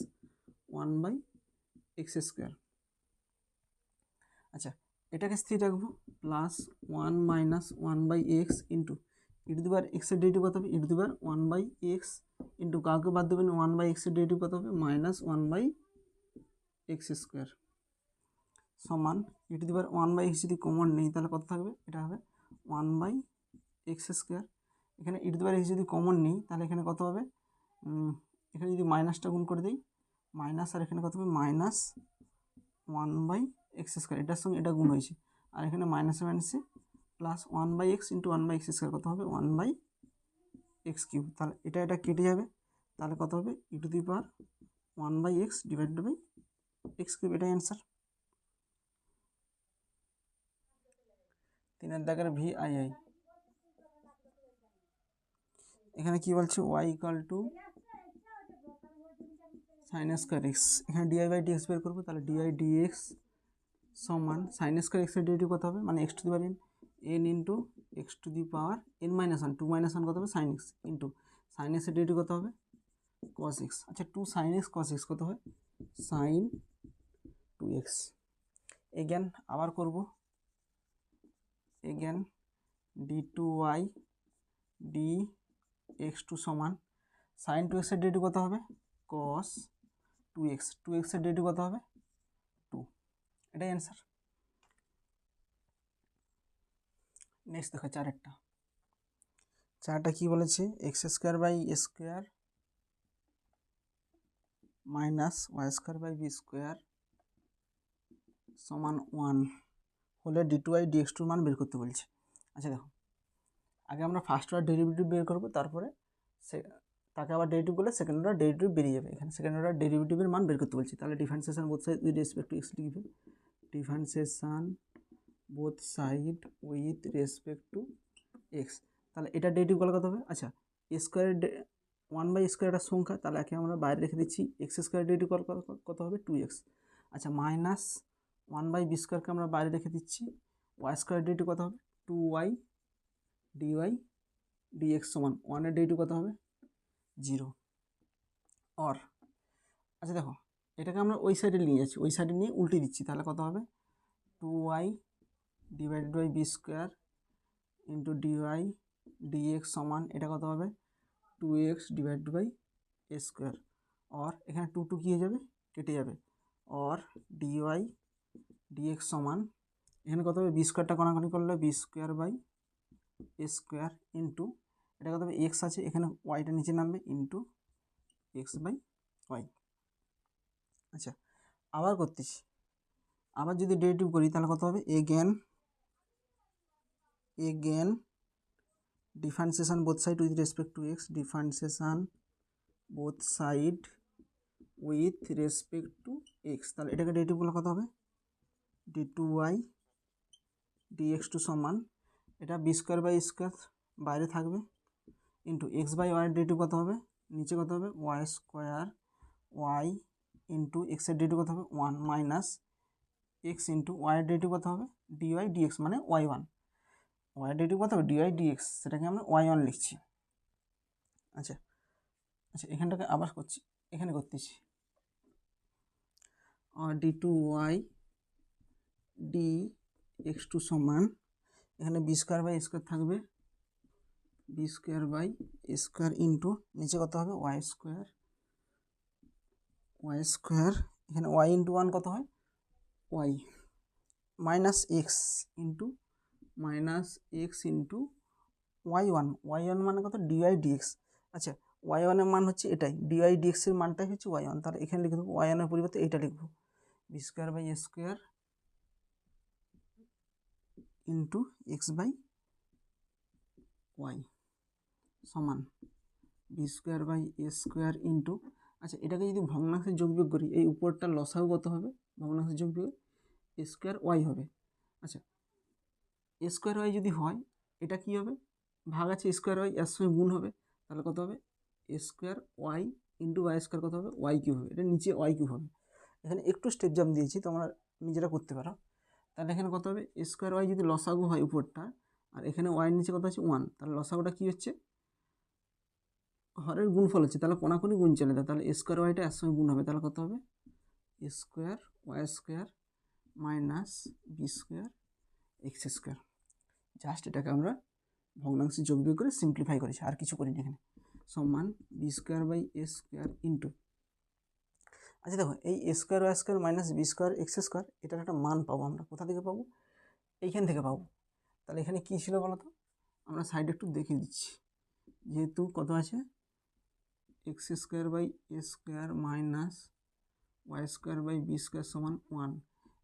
1/x²। আচ্ছা এটাকে স্থির রাখবো, প্লাস 1 - 1/x ইন্টু e⁻x এর ডেরিভেটিভ কত হবে, e⁻1/x ইন্টু কাউকে বাদ দেবেন, 1/x এর ডেরিভেটিভ কত হবে, -1/x² সমান e⁻1/x যদি কমন নেই তাহলে কত থাকবে, এটা হবে 1/x²। এখানে e⁻x যদি কমন নেই তাহলে এখানে কত হবে, এখানে যদি মাইনাসটা গুণ করে দিই, মাইনাস, আর এখানে কত হবে, -1/x², এটার সঙ্গে এটা গুণ হয়েছে, আর এখানে -7 প্লাস 1/x ইন্টু 1/x² কত হবে, 1/x³ তাহলে এটা কেটে যাবে, তাহলে কত হবে, e⁻1/x ডিভাইডেড বাই x³, এটাই অ্যান্সার। 3 দাগের ভিআই এখানে কি বলছে, y = sin²x। এখানে ডিআই বাই ডিএক্স বের করবো, তাহলে ডিআই ডিএক্স সমান sin²x এর ডেরিভেটিভ কত হবে, মানে x⁻n ইন্টু x⁻n -1, 2 - 1 কত হবে, sin x into sin x এর ডেরিভেটিভ কত হবে, cos x। আচ্ছা 2 sin x cos x কত হয়, sin 2x। এগেন আবার করব, এগেন d2y dx2 সমান sin 2x এর ডেরিভেটিভ কত হবে, cos 2x, 2x এর ডেরিভেটিভ কত হবে, 2, এটাই অ্যান্সার। নেক্সট দেখো 4টা কি বলেছে, x² মাইনাস y² সমান 1 হলে d2y dx2 মান বের করতে বলছে। আচ্ছা দেখো আগে আমরা ফার্স্ট অর্ডার ডেরিভেটিভ বের করবো, তারপরে তাকে আবার ডেরিভেটিভ করলে সেকেন্ড অর্ডার ডেরিভেটিভ বেরিয়ে যাবে। এখানে সেকেন্ড অর্ডার ডেরিভেটিভের মান বের করতে বলছি, তাহলে differentiation both side with respect to x লিখবে, differentiation both side with respect to x. তাহলে এটা ডেরিভেটিভ করলে কত হবে, আচ্ছা a² 1/a² একটা সংখ্যা, তাহলে একে আমরা বাইরে রেখে দিচ্ছি, x² ডেরিভেটিভ কত হবে 2x। আচ্ছা মাইনাস 1/b²কে আমরা বাইরে রেখে দিচ্ছি, y² ডেরিভেটিভ কত হবে 2y dy dx সমান 1 এর ডেরিভেটিভ কত হবে 0। অর আচ্ছা দেখো এটাকে আমরা ওই সাইডে নিয়ে যাচ্ছি, ওই সাইডে নিয়ে উল্টে দিচ্ছি, তাহলে কত হবে 2y divided by b² into dy dx সমান এটা কত হবে 2x divided by a²। Or এখানে 2 2 কী হয়ে যাবে, কেটে যাবে, অর dy dx সমান এখানে কত হবে, b²টা কাটাকাটি করলে b² বাই a² ইন্টু এটা কত হবে, এক্স আছে এখানে, ওয়াইটা নিচে নামবে, ইন্টু x বাই ওয়াই। আচ্ছা আবার করতেছি, আবার যদি ডেরিভেটিভ করি তাহলে কত হবে, again differentiation both side with respect to x, differentiation both side with respect to x. তাহলে এটাকে ডেরিভেটিভগুলো কত হবে, d two y dx two সমান, এটা বি স্কোয়ার বাই স্কোয়ার বাইরে থাকবে into x by y derivative কত হবে, নিচে কত হবে ওয়াই স্কোয়ার ওয়াই ইন্টু এক্সের ডেরিভেটিভ কত হবে 1 মাইনাস এক্স ইন্টু ওয়াইয়ের ডেরিভেটিভ কত হবে ডিওয়াই ডিএক্স মানে ওয়াই ওয়ান, ওয়াইয়ের ডেরিভেটিভ কত হবে ডিওয়াই ডিএক্স, সেটাকে আমরা ওয়াই ওয়ান লিখছি। আচ্ছা আচ্ছা এখানটাকে আবার করছি, এখানে করতেছি d two y d x two সমান, এখানে বি স্কোয়ার বাই স্কোয়ার থাকবে, b square by square into নিচে কত হবে ওয়াই স্কোয়ার এখানে ওয়াই ইন্টু ওয়ান কত হয় y minus x into y one মানে কত ডিওয়াই ডিএক্স। আচ্ছা ওয়াই ওয়ানের মান হচ্ছে এটাই, ডিওয়াই ডিএক্সের মানটাই হচ্ছে ওয়াই ওয়ান, তাহলে এখানে লিখে দেবো ওয়াই ওয়ানের পরিবর্তে এইটা লিখবো b square by square into x by y সমান b square by square into, আচ্ছা এটাকে যদি ভগ্নাংশে যোগবিয়োগ করি এই উপরটা লসাগু কত হবে, ভগ্নাংশে যোগবিয়োগ স্কোয়ার ওয়াই হবে। আচ্ছা স্কোয়ার ওয়াই যদি হয় এটা কি হবে, ভাগ আছে স্কোয়ার ওয়াই এর সঙ্গে গুণ হবে, তাহলে কত হবে square y into y square কত হবে ওয়াই কিউ হবে, এটা নিচে ওয়াই কিউ হবে। এখানে একটু স্টেপ জাম্প দিয়েছি, তোমরা নিজেরা করতে পারো। তাহলে এখানে কত হবে স্কোয়ার ওয়াই যদি লসাগু হয় উপরটা, আর এখানে ওয়াইয়ের নিচে কত আছে 1, তাহলে লসাগুটা কী হচ্ছে হরের গুণফল হচ্ছে, তাহলে কোনাকুনি গুণ চলে যায়, তাহলে স্কোয়ার ওয়াইটা এর সঙ্গে গুণ হবে, তাহলে কত হবে square y square minus b square x square. Just এটাকে আমরা ভগ্নাংশে যোগ বিয়োগ করে সিম্পলিফাই করেছি, আর কিছু করিনি এখানে, সমান b square by a square into, আচ্ছা দেখো এই square y square minus b square x square এটার একটা মান পাবো আমরা, কোথা থেকে পাবো, এইখান থেকে পাবো। তাহলে এখানে কী ছিল বলো তো, আমরা সাইডে একটু দেখিয়ে দিচ্ছি, যেহেতু কত আছে x square by a square minus y square by b square সমান 1,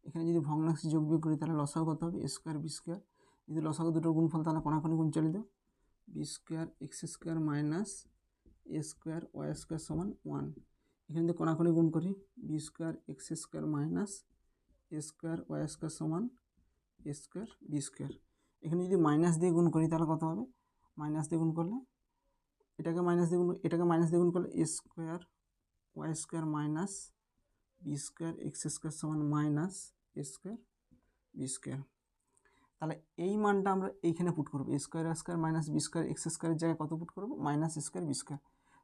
এখানে যদি ভগ্নাংশে যোগ বিয়োগ করি তাহলে লসাগু কত হবে এ স্কোয়ার বি স্কোয়ার, যদি লসাগু দুটো গুণফল তাহলে কোনাকুনি গুণ চলে দাও, b square x square minus a square y square সমান 1, এখানে যদি কোনাকুনি গুণ করি b square x square minus a square y square সমান এ স্কোয়ার বি স্কোয়ার, এখানে যদি মাইনাস দিয়ে গুণ করি তাহলে কত হবে, মাইনাস দিয়ে গুণ করলে এটাকে মাইনাস দিয়ে গুণ করলে a square y square minus b square x square সমান minus a square b square. তাহলে এই মানটা আমরা এইখানে পুট করবো, a square square minus b square x স্কোয়ারের জায়গায় কত পুট করবো মাইনাস স্কোয়ার বি স্কোয়ার,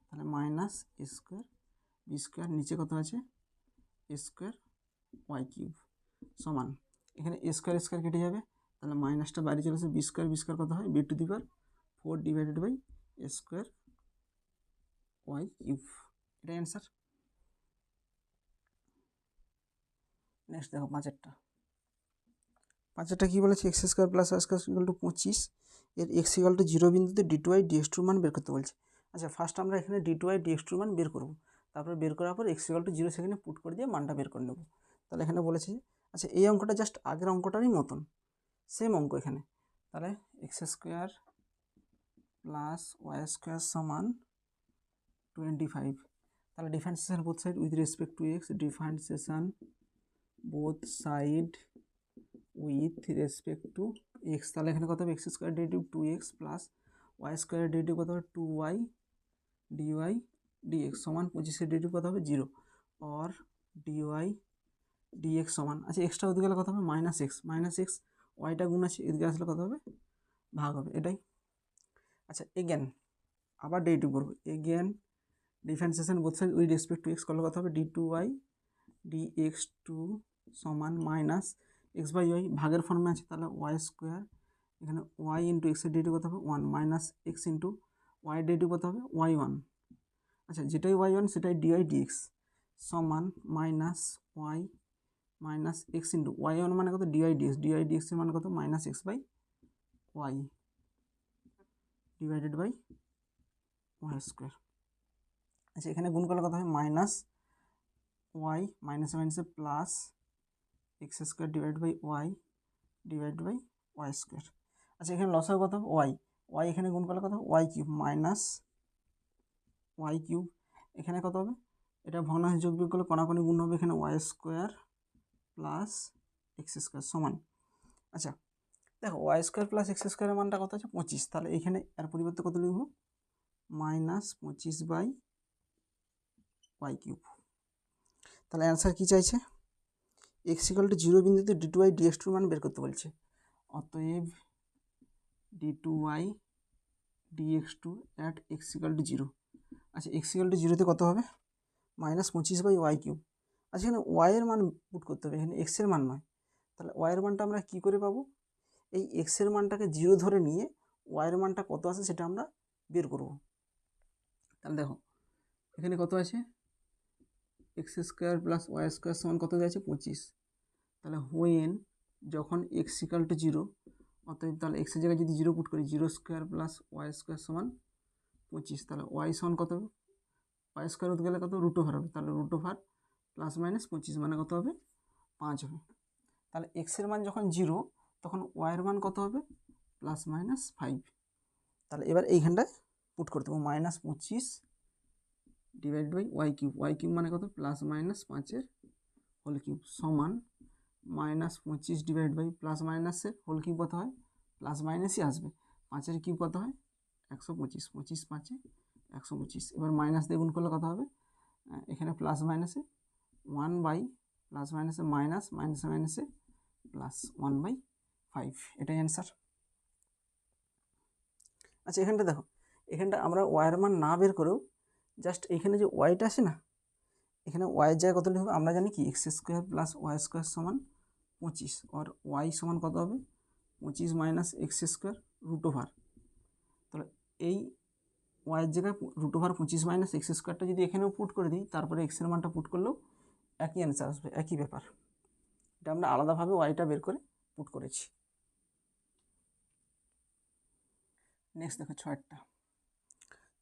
তাহলে মাইনাস স্কোয়ার বি স্কোয়ার নিচে কত আছে স্কোয়ার ওয়াই কিউব সমান, এখানে স্কোয়ার স্কোয়ার কেটে যাবে, তাহলে মাইনাসটা বাইরে চলে আসে, বি স্কোয়ার কত হয় b to the power 4 divided by square y cube, এটাই অ্যান্সার। নেক্সট দেখো পাঁচেরটা কী বলেছে, x square plus y square equal to 25, এর এক্স ইকুয়াল টু 0 বিন্দুতে ডি টু ওয়াই ডিএক্স টুর মান বের করতে বলছে। আচ্ছা ফার্স্ট আমরা এখানে ডি টু ওয়াই ডিএক্স টুর মান বের করবো, তারপরে বের করার পর এক্স ইকুয়াল টু 0 সেখানে পুট করে দিয়ে মানটা বের করে নেবো। তাহলে এখানে বলেছে যে আচ্ছা এই অঙ্কটা জাস্ট আগের অঙ্কটারই মতন সেম অঙ্ক এখানে, তাহলে x square plus y square সমান 25, তাহলে differentiation both side with respect to x, differentiation both side with respect to x, তাহলে এখানে কত হবে x square derivative 2x plus y square derivative কত হবে 2y ডিওয়াই ডিএক্স সমান 25-এর ডেরিভেটিভ কত হবে 0, অর ডিওয়াই ডিএক্স সমান, আচ্ছা এক্সট্রা ওদিকে গেলে কত হবে মাইনাস এক্স ওয়াইটা গুণ আছে এদিকে আসলে কত হবে ভাগ হবে, এটাই। আচ্ছা এগেন আবার ডেরিভেটিভ করবো, again differentiation both side with respect to x করলে কত হবে d two y dx two সমান মাইনাস এক্স বাই ওয়াই ভাগের ফর্মে আছে, তাহলে ওয়াই স্কোয়ার এখানে ওয়াই ইন্টু এক্সের ডেরিভেটিভ কত হবে 1 minus x into y derivative কত হবে ওয়াই ওয়ান, আচ্ছা যেটাই ওয়াই ওয়ান সেটাই ডিওয়াই ডিএক্স সমান minus y minus x into y one মানে কত ডিওয়াই ডিএক্সের মানে কত minus x by y divided by y square. আচ্ছা এখানে গুণ করলে কত হবে মাইনাস ওয়াই মাইনাসে মাইনাসে plus x square divide by y divide by y square. আচ্ছা এখানে লসাগু কত হবে ওয়াই, ওয়াই এখানে গুণ করলে কত হবে y cube minus y cube, এখানে কত হবে এটা ভগ্নাংশ যোগ বিয়োগ করলে কোনাকুনি গুণ হবে, এখানে y square plus x square সমান। আচ্ছা দেখো ওয়াই স্কোয়ার প্লাস এক্স স্কোয়ারের মানটা কত আছে 25, তাহলে এখানে এর পরিবর্তে কত লিখব মাইনাস 25 বাই ওয়াই কিউব। তাহলে অ্যান্সার কী চাইছে, এক্স ইকুয়াল টু 0 বিন্দুতে ডি টু ওয়াই ডিএক্স টুর মান বের করতে বলছে। অতএব d two y dx two at x equal to 0। আচ্ছা এক্স ইকুয়াল টু 0তে কত হবে মাইনাস 25 বাই ওয়াই কিউব। আচ্ছা এখানে ওয়াইয়ের মান পুট করতে হবে, এখানে এক্সের মান নয়। তাহলে ওয়াইয়ের মানটা আমরা কী করে পাবো, এই এক্সের মানটাকে 0 ধরে নিয়ে ওয়াইয়ের মানটা কত আছে সেটা আমরা বের করব। তাহলে দেখো এখানে কত আছে x square plus y square সমান কত আছে 25। তাহলে হোয়েন যখন এক্স ইকুয়াল টু 0, অতএব তাহলে এক্সের জায়গায় যদি 0 পুট করি 0 স্কোয়ার প্লাস ওয়াই স্কোয়ার সমান 25, তাহলে ওয়াই সমান কত হবে ওয়াই স্কোয়ার হতে গেলে কত রুট ওভার হবে, তাহলে রুট ওভার প্লাস মাইনাস 25 মানে কত হবে 5 হবে। তাহলে এক্সের মান যখন 0 তখন ওয়াইয়ের মান কত হবে প্লাস মাইনাস 5। তাহলে এবার এইখানটায় পুট করতে হবে minus 25 divide by y cube মানে কত প্লাস মাইনাস 5-এর হোল কিউব সমান মাইনাস 25 ডিভাইড বাই প্লাস মাইনাসের হোল কিউব কত হয় প্লাস মাইনাসই আসবে, 5-এর কিউব কত হয় 125, 25 5-এ 125। এবার মাইনাস দিয়ে গুণ করলে কত হবে, এখানে প্লাস মাইনাসে 1 বাই প্লাস মাইনাসে মাইনাস মাইনাসে মাইনাসে প্লাস 1/5, এটাই অ্যান্সার। আচ্ছা এখানটা দেখো, এখানটা আমরা ওয়াইয়ের মান না বের করেও জাস্ট এখানে যে ওয়াইটা আছে না, এখানে ওয়াইয়ের জায়গায় কত লিখবে আমরা জানি কি x square plus y square সমান 25, আর ওয়াই সমান কত হবে 25 minus x square root over. তাহলে এই ওয়াইয়ের জায়গায় রুট ওভার 25 মাইনাস এক্স স্কোয়ারটা যদি এখানেও পুট করে দিই, তারপরে এক্সের মানটা পুট করলেও একই অ্যান্সার আসবে, একই ব্যাপার। এটা আমরা আলাদাভাবে ওয়াইটা বের করে পুট করেছি। নেক্সট দেখো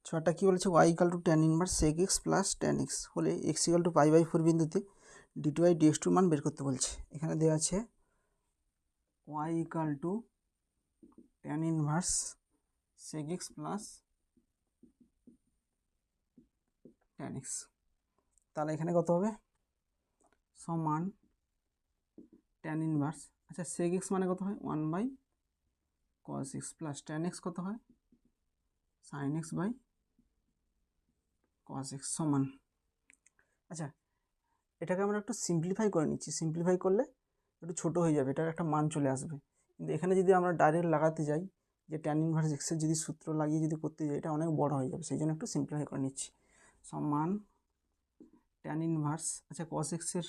ছয়টা কী বলেছে y equal to tan inverse sec x plus tan x হলে এক্স ইকাল টু পাই/4 বিন্দুতে ডি টু ওয়াই ডিএক্স টুর মান বের করতে বলছে। এখানে দেওয়া আছে y equal to tan inverse sec x plus tan x, তাহলে এখানে কত হবে সমান ট্যান ইনভার্স, আচ্ছা সেক এক্স মানে কত হয় 1/cos x plus tan x কত হয় sin x/cos x সমান। আচ্ছা এটাকে আমরা একটু সিম্পলিফাই করে নিচ্ছি, সিম্পলিফাই করলে একটু ছোটো হয়ে যাবে, এটার একটা মান চলে আসবে। কিন্তু এখানে যদি আমরা ডাইরেক্ট লাগাতে যাই যে ট্যান ইনভার্স এক্সের যদি সূত্র লাগিয়ে যদি করতে যাই এটা অনেক বড় হয়ে যাবে, সেই জন্য একটু সিম্পলিফাই করে নিচ্ছি। সমান ট্যান ইনভার্স, আচ্ছা cos x এর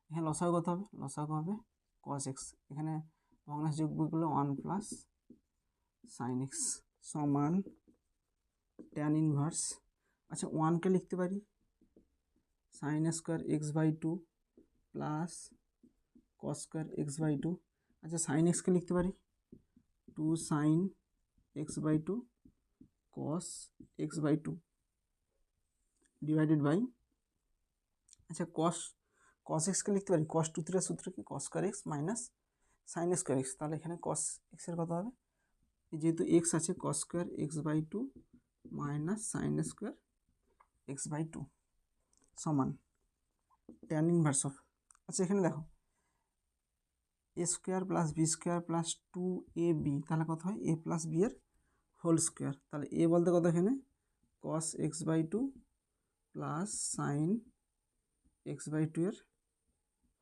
এখানে লসাগু কত হবে, লসাগু হবে cos x, এখানে ভগ্নাংশ যোগ বিয়োগ করলে 1 প্লাস sin x সমান ট্যান ইনভার্স, আচ্ছা 1কে লিখতে পারি sin square x/2 plus cos square x/2, আচ্ছা sin x কে লিখতে পারি 2 sin x/2 cos x/2 divided by, আচ্ছা cos x কে লিখতে পারি cos 2 এর সূত্র কি cos square x minus sin square x, তাহলে এখানে cos x এর কত হবে যেহেতু x আছে cos square x/2 minus sin square x/2 সমান ট্যান ইনভার্স অফ, আচ্ছা এখানে দেখো a square plus b square plus 2ab, তাহলে কত হয় a প্লাস বি এর হোল স্কোয়ার, তাহলে a বলতে কত এখানে cos x/2 plus sin x/2 এর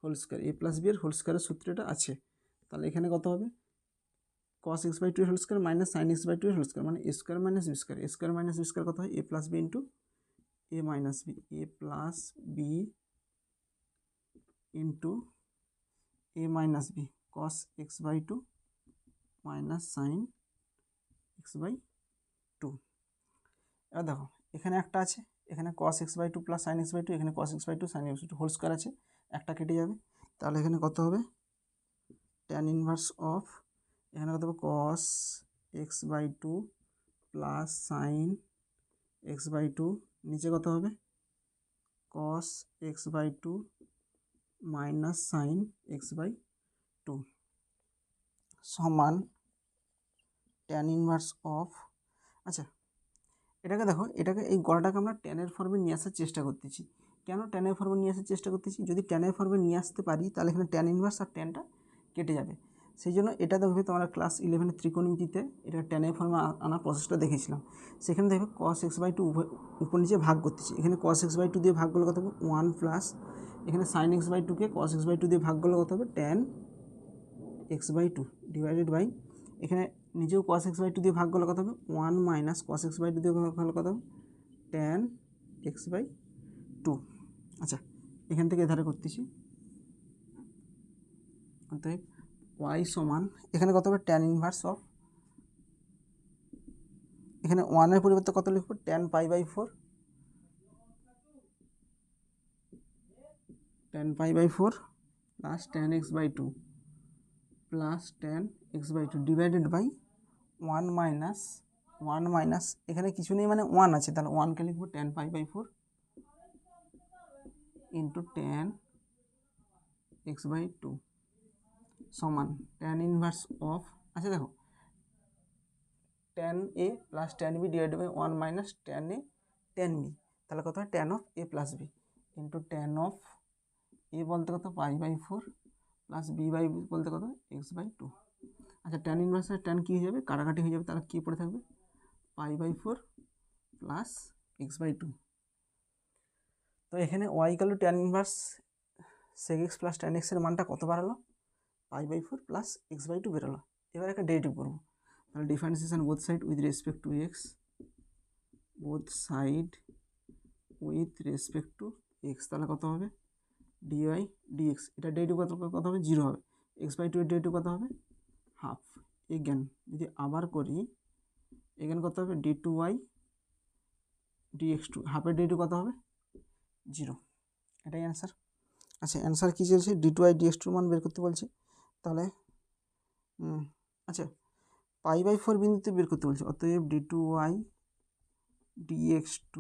whole square, a plus b এর হোল স্কোয়ারের সূত্রটা আছে, তাহলে এখানে কত হবে cos x/2 এর whole square minus sin x/2 এর হোল স্কোয়ার মানে a square minus b square, a square minus b square কত হয় a plus b into a minus b, a plus b into a minus b cos x/2 minus sin x/2। এবার দেখো এখানে একটা আছে, এখানে cos x/2 plus sin x/2, এখানে cos x/2 sin x/2 whole square আছে, একটা কেটে যাবে, তাহলে এখানে কত হবে ট্যান ইনভার্স অফ, এখানে কত হবে cos x/2 plus sin x/2 নিচে কত হবে cos x/2 minus sine x/2 সমান ট্যান ইনভার্স অফ। আচ্ছা এটাকে দেখো, এটাকে এই গড়াটাকে আমরা ট্যানের ফর্মে নিয়ে আসার চেষ্টা করতেছি। কেন ট্যানের ফর্মে নিয়ে আসার চেষ্টা করতেছি? যদি ট্যানের ফর্মে নিয়ে আসতে পারি তাহলে এখানে ট্যান ইনভার্স আর ট্যানটা কেটে যাবে। সেই জন্য এটা দেখবে তোমরা ক্লাস 11 ত্রিকোণমিতিতে এটা ট্যানের ফর্মে আনার প্রসেসটা দেখেছিলাম। সেখানে দেখবে cos x/2 উপর নিচে ভাগ করতেছি। এখানে cos x/2 দিয়ে ভাগ করলে কত হবে 1 প্লাস এখানে sin x/2কে cos x/2 দিয়ে ভাগ করলে কত হবে tan x/2 ডিভাইডেড বাই এখানে নিজেও cos x/2 দিয়ে ভাগ করলে কত হবে 1 মাইনাস cos x/2 দিয়ে ভাগ করলে কত হবে tan x/2। আচ্ছা এখান থেকে এধারে করতেছি, অতএব y সমান এখানে কত হবে tan ইনভার্স অফ, এখানে 1 এর পরিবর্তে কত লিখব tan π/4 plus tan x/2 plus tan x/2 divided by 1 minus এখানে কিছু নেই মানে 1 আছে, তাহলে 1কে লিখব tan π/4 ইন্টু tan x/2 সমান tan ইনভার্স অফ। আচ্ছা দেখো tan a plus tan b divided by 1 minus tan a tan b, তাহলে কত হয় tan of a plus b into tan of a বলতে কত π/4 প্লাস b বাই বলতে কত x/2। আচ্ছা tan ইনভার্স আর tan কী হয়ে যাবে কাটাকাটি হয়ে যাবে, তাহলে কী পড়ে থাকবে π/4 প্লাস x/2। তো এখানে y = tan inverse sec x plus tan x এর মানটা কত বাড়ালো π/4 প্লাস x/2 বেরোলো। এবার একটা ডেরিভেটিভ করবো, তাহলে differentiation both side with respect two x, both side with respect two x, তাহলে কত হবে dy dx, এটা ডেরিভেটিভ কত হবে 0 হবে। x/2 এর ডেরিভেটিভ কত হবে হাফ। এগেন যদি আবার করি এখানে কত হবে d2y dx2, হাফের ডেরিভেটিভ কত হবে 0, এটাই অ্যান্সার। আচ্ছা অ্যান্সার কী চলছে d2y dx2 মান বের করতে বলছে, তাহলে আচ্ছা π/4 বিন্দুতে বের করতে বলছে, অতএব d2y dx2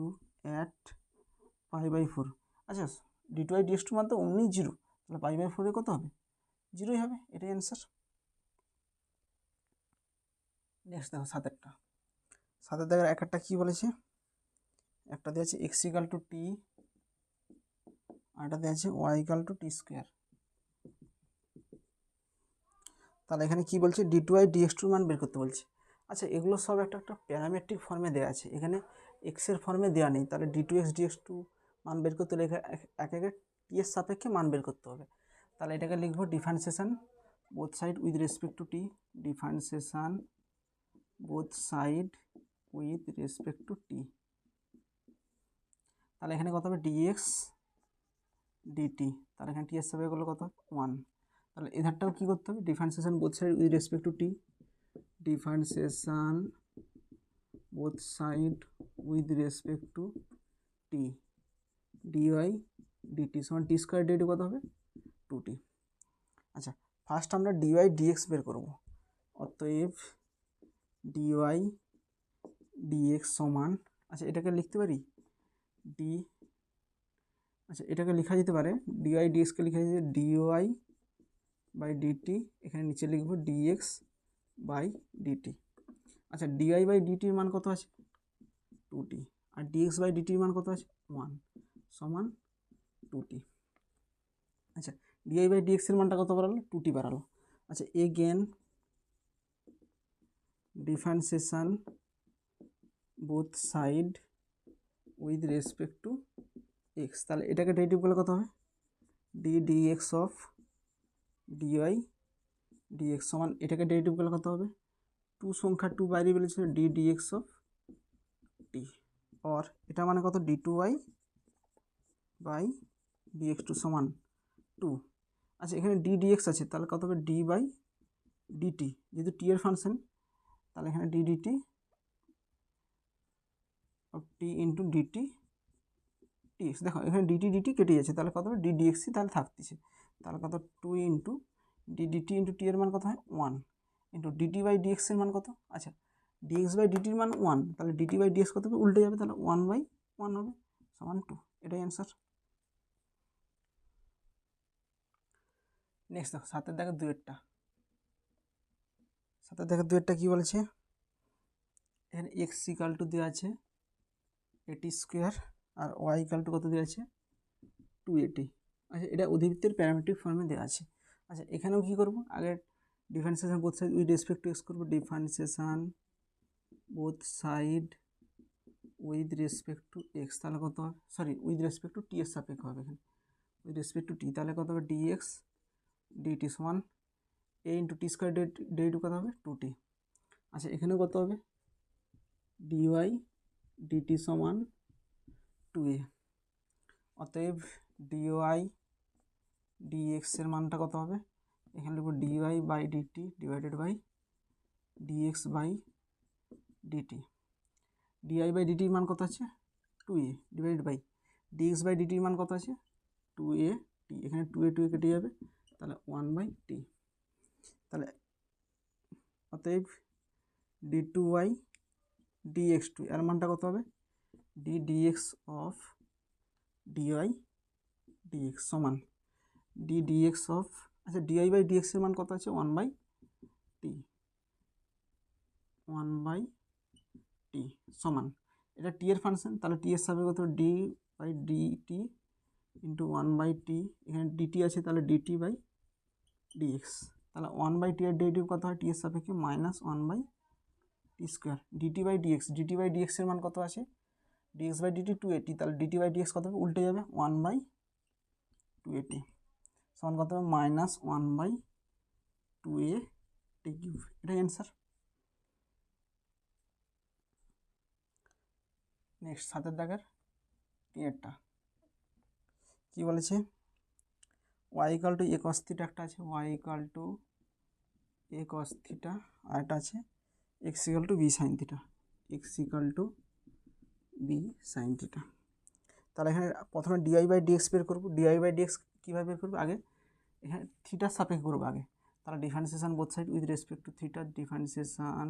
অ্যাট π/4। আচ্ছা d2y dx2 মান তো অমনি 0, তাহলে π/4 এ কত হবে 0ই হবে, এটাই অ্যান্সার। নেক্সট দেখো সাতের দাগের একটা কী বলেছে, একটা দেওয়া আছে x = t আর একটা দেওয়া আছে y = t²। তাহলে এখানে কি বলছে d2y dx2 মান বের করতে বলছে। আচ্ছা এগুলো সব একটা প্যারামেট্রিক ফর্মে দেওয়া আছে, এখানে x এর ফর্মে দেওয়া নেই, তাহলে d2x dx2 মান বের করতে হলে এক টি এর সাপেক্ষে মান বের করতে হবে। তাহলে এটাকে লিখবো differentiation both side with respect to t, differentiation both side with respect to t. তাহলে এখানে কত হবে dx dt, তাহলে এখানে টি এর সাপেক্ষে করলে কত 1, তাহলে এধারটাও কী করতে হবে differentiation both side with respect to t, differentiation both side with respect to T dy dt সমান টি স্কোয়ার ডেরিভেটিভ কত হবে 2t। আচ্ছা ফার্স্ট আমরা dy dx বের করব, অতএব dy dx সমান, আচ্ছা এটাকে লিখতে পারি আচ্ছা এটাকে লেখা যেতে পারে dy dx কে লেখা যেতে dy বাই dt, এখানে নিচে লিখব dx বাই dt। আচ্ছা dy বাই dt এর মান কত আছে 2t R dx by dt এর মান কত আছে 1 সমান 2t। আচ্ছা dy বাই dx এর মানটা কত বাড়ালো 2t বাড়ালো। আচ্ছা again differentiation both side with respect two x, তাহলে এটাকে ডেরিভেটিভ করলে কত হবে d dx of dy dx সমান, এটাকে ডেরিভেটিভ করলে কত হবে 2 সংখ্যা 2 বাইরে বেরিয়েছিল d dx অফ t, और এটা মানে কত d2y বাই dx2 সমান 2। আচ্ছা এখানে d dx আছে, তাহলে কত হবে d বাই dt, যেহেতু t এর ফাংশন তাহলে এখানে d dt of t into dt dx, দেখো এখানে dt dt কেটে যাচ্ছে, তাহলে কত হবে d dx তাহলে থাকতেছে, তাহলে কত 2 into d dt into t এর মান কত হয় 1 ইন্টু dt বাই dx এর মান কত, আচ্ছা dx বাই dt এর মান 1, তাহলে dt বাই dx কত হবে উল্টে যাবে, তাহলে 1 বাই 1 হবে সমান 2, এটাই অ্যান্সার। নেক্সট দেখো 7 দেখো 2-এরটা, 7 দেখো 2-এরটা কী বলেছে, এখানে এক্স ইকাল টু দেওয়া আছে 80 স্কোয়ার আর ওয়াই ইকাল টু কত দেওয়া আছে 280। আচ্ছা এটা অধিবৃত্তের প্যারামেট্রিক ফর্মে দেওয়া আছে। আচ্ছা এখানেও কী করবো, আগে differentiation both side with respect to x করবো, differentiation both side with respect to x, তাহলে কত হবে, sorry with respect to t এর সাপেক্ষ হবে এখানে, উইথ রেসপেক্ট টু টি, তাহলে কত হবে ডিএক্স ডিটি সমান এ into T square D two কত হবে 2t। আচ্ছা এখানেও কত হবে ডিওয়াই ডিটি সমান 2a, অতএব ডিওয়াই ডিএক্স এর মানটা কত হবে, এখানে লিখব dy by dt divided by dx by dt. Dy by ডিটির মান কত আছে 2a divided by dx by ডিটির মান কত আছে 2a টি, এখানে 2a কেটে যাবে, তাহলে 1/t, তাহলে অতএব d2y dx2 এর মানটা কত হবে dx অফ dy dx সমান dx অফ, আচ্ছা dy বাই dx এর মান কত আছে 1/t, 1/t সমান, এটা t এর ফাংশন, তাহলে t এর সাপেক্ষে কত d by dt into 1/t, এখানে dt আছে তাহলে dt বাই dx, তাহলে 1/t এর ডেরিভেটিভ কত হয় t এর সাপেক্ষে minus 1/t square, dt by dx এর মান কত আছে dx বাই dt 280, তাহলে dt বাই dx কত হবে উল্টে যাবে 1/280 সমান কত হবে মাইনাস 1/2a টি কিউব, এটাই অ্যান্সার। নেক্সট 7 দাগের 3-এরটা কী বলেছে, y equal to a cos theta একটা আছে, y equal to a cos theta, আর একটা আছে x equal to b sin theta, x equal to b sin theta. তাহলে এখানে প্রথমে ডিআই বাই ডিএক্স বের করবো, ডিআই বাই ডিএক্স কীভাবে বের করবো, আগে এখানে থিটার সাপেক্ষে করবো আগে, তাহলে differentiation both side with respect to theta, differentiation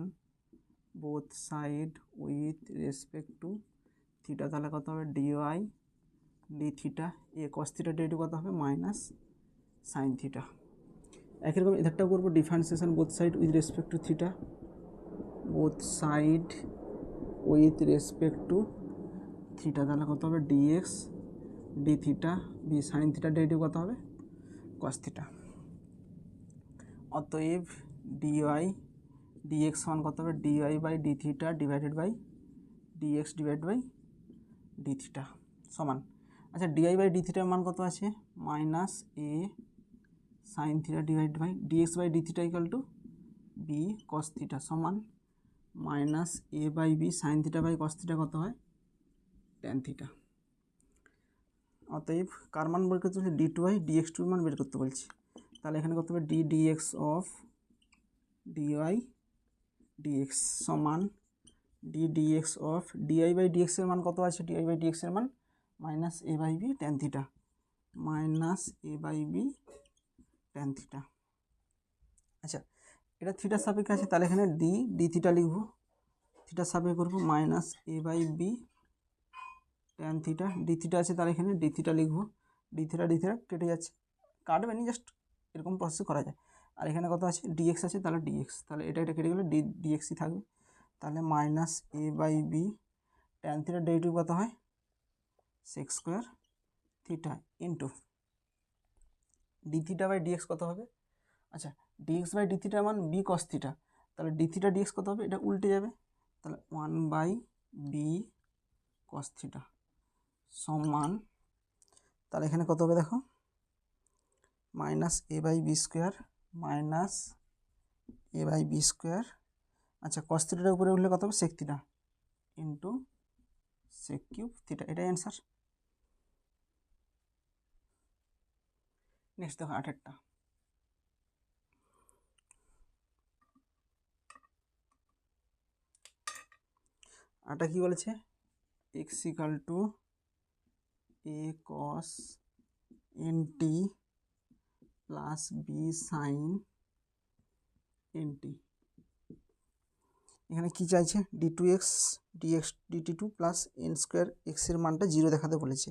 both side with respect to theta, তাহলে কত হবে dy d theta a cos theta d কত হবে মাইনাস সাইন থিটা। একই রকম এদেরটাও করবো, differentiation both side with respect to theta, both side with respect to theta, তাহলে কত হবে dx d theta b sine theta d কত হবে কস থিটা। অতএব ডিওয়াই ডিএক্স সমান কত হবে dy by d theta divided by dx divide by d theta সমান, আচ্ছা ডিআই বাই ডি থিটার মান কত আছে minus a sine theta divide by dx by d theta equal to b cos theta সমান minus a by b sine theta by cos theta কত হয় tan theta. অতএব কার মান বের করতে বলছে d2y dx2 মান বের করতে বলছি, তাহলে এখানে কত হবে dx অফ dy dx সমান dx of di by dx এর মান কত আছে, di বাই dx এর মান minus a by b tan theta, minus a by b tan theta. আচ্ছা এটা থিটার সাপেক্ষে আছে, তাহলে এখানে ডি থিটা লিখবো, থিটার সাপেক্ষে করবো minus a by b tan theta, d theta আছে তাহলে এখানে ডি থিটা লিখবো, ডি থিটা কেটে যাচ্ছে, কাটবে নি জাস্ট এরকম প্রসেস করা যায়। আর এখানে কত আছে ডিএক্স আছে, তাহলে ডিএক্স, তাহলে এটা কেটে গেলে ডিএক্সই থাকবে, তাহলে মাইনাস এ বাই বি ট্যান থিটার ডেরিভেটিভ কত হয় sec square theta into d theta by dx কত হবে, আচ্ছা ডিএক্স বাই ডি থিটার মান বি কস থিটা, তাহলে ডি থিটা ডিএক্স কত হবে এটা উল্টে যাবে, তাহলে 1/b কস থিটা সমান, তাহলে এখানে কত হবে দেখো minus a by b square minus a by b square, আচ্ছা কস থিটার উপরে উঠলে কত হবে sec theta into sec cube theta, এটাই অ্যান্সার। নেক্সট দেখো 8-এরটা, আটা কি বলেছে x equal to a cos n t plus b sine n t, এখানে কি চাইছে d2x dx dt2 plus N square এক্সের মানটা 0 দেখাতে বলেছে।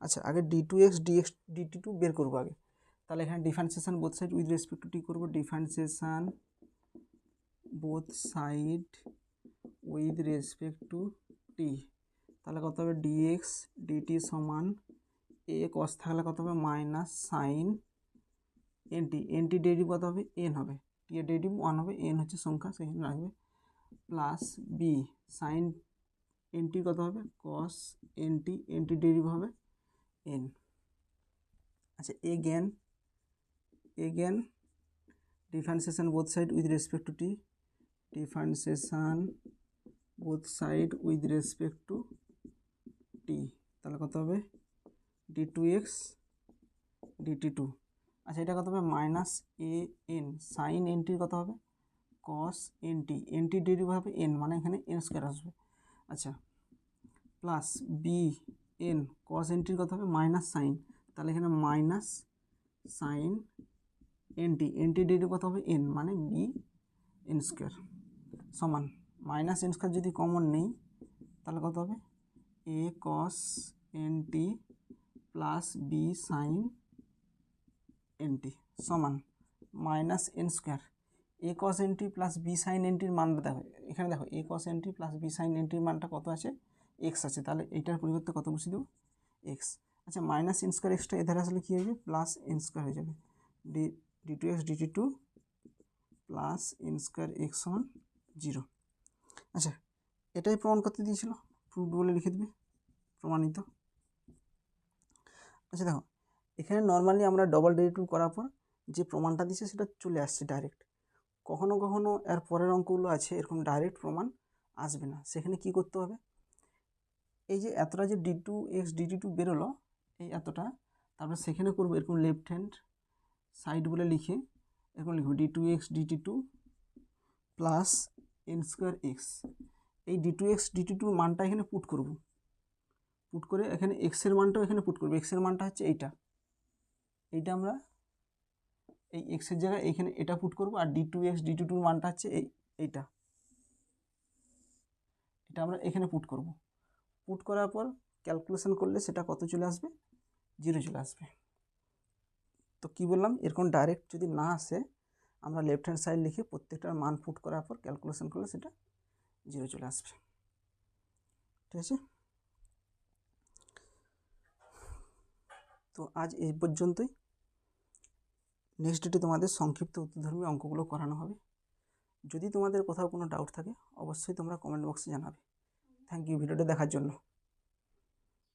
আচ্ছা আগে d2x dx dt2 বের করবো আগে, তাহলে এখানে differentiation both side with respect to t করবো, differentiation both side with respect to t, তাহলে কত হবে dx dt সমান a cos থাকলে কত হবে মাইনাস সাইন nt ডেরিভ কত হবে n হবে, টি এর ডেরিভ 1 হবে, n হচ্ছে সংখ্যা সেখানে রাখবে, প্লাস বি সাইন nt কত হবে cos nt ডেরিভ হবে n। আচ্ছা again differentiation both side with respect to t, differentiation both side with respect to t, তাহলে কত হবে d2x dt2। আচ্ছা এটা কত হবে মাইনাস এ এন সাইন এনটির কত হবে কস এনটি ডেরিভ হবে এন, মানে এখানে এন স্কোয়ার আসবে। আচ্ছা প্লাস বি এন কস এনটির কত হবে মাইনাস সাইন, তাহলে এখানে মাইনাস সাইন এনটি ডেরিভ কত হবে এন, মানে বি এন স্কোয়ার সমান মাইনাস এন স্কোয়ার যদি কমন নেই তাহলে কত হবে এ কস N T plus b sign N T সমান মাইনাস এন স্কোয়ার এ কস এনটি প্লাস বি সাইন এনটির মানটা দেখো, এখানে দেখো এ কস এনটি প্লাস বি সাইন এনটির মানটা কত আছে এক্স আছে, তাহলে এইটার পরিবর্তে কত বসিয়ে দেবো এক্স। আচ্ছা মাইনাস এন স্কোয়ার এক্সটা এধারে আসলে কী হয়ে যাবে প্লাস এন স্কোয়ার হয়ে যাবে, d2x dt2 plus N square x সমান 0। আচ্ছা এটাই প্রমাণ করতে দিয়েছিল, প্রুফড বলে লিখে দেবে প্রমাণিত। আচ্ছা দেখো এখানে নর্মালি আমরা ডবল ডেরিভেটিভ করার পর যে প্রমাণটা দিচ্ছে সেটা চলে আসছে ডাইরেক্ট, কখনো কখনো এর পরের অঙ্কগুলো আছে এরকম ডাইরেক্ট প্রমাণ আসবে না, সেখানে কি করতে হবে এই যে এতটা যে d2x dt2 বেরোলো এই এতটা, তারপর সেখানে করবো এরকম লেফট হ্যান্ড সাইড বলে লিখে এরকম লিখবো d2x dt2 plus N square x, এই d2x dt2 মানটা এখানে পুট করব, পুট করে এখানে এক্সের মানটাও এখানে পুট করবো, এক্সের মানটা হচ্ছে এইটা আমরা এই এক্সের জায়গায় এইখানে এটা পুট করব, আর d2x dt2 মানটা হচ্ছে এইটা আমরা এখানে পুট করব, পুট করার পর ক্যালকুলেশন করলে সেটা কত চলে আসবে 0 চলে আসবে। তো কি বললাম এরকম ডাইরেক্ট যদি না আসে আমরা লেফট হ্যান্ড সাইড লিখে প্রত্যেকটার মান পুট করার পর ক্যালকুলেশন করলে সেটা 0 চলে আসবে, ঠিক আছে। তো আজ এই পর্যন্তই, নেক্সট ডেটে তোমাদের সংক্ষিপ্ত উত্তরধর্মী অঙ্কগুলো করানো হবে। যদি তোমাদের কোথাও কোনো ডাউট থাকে অবশ্যই তোমরা কমেন্ট বক্সে জানাবে। থ্যাংক ইউ ভিডিওটা দেখার জন্য।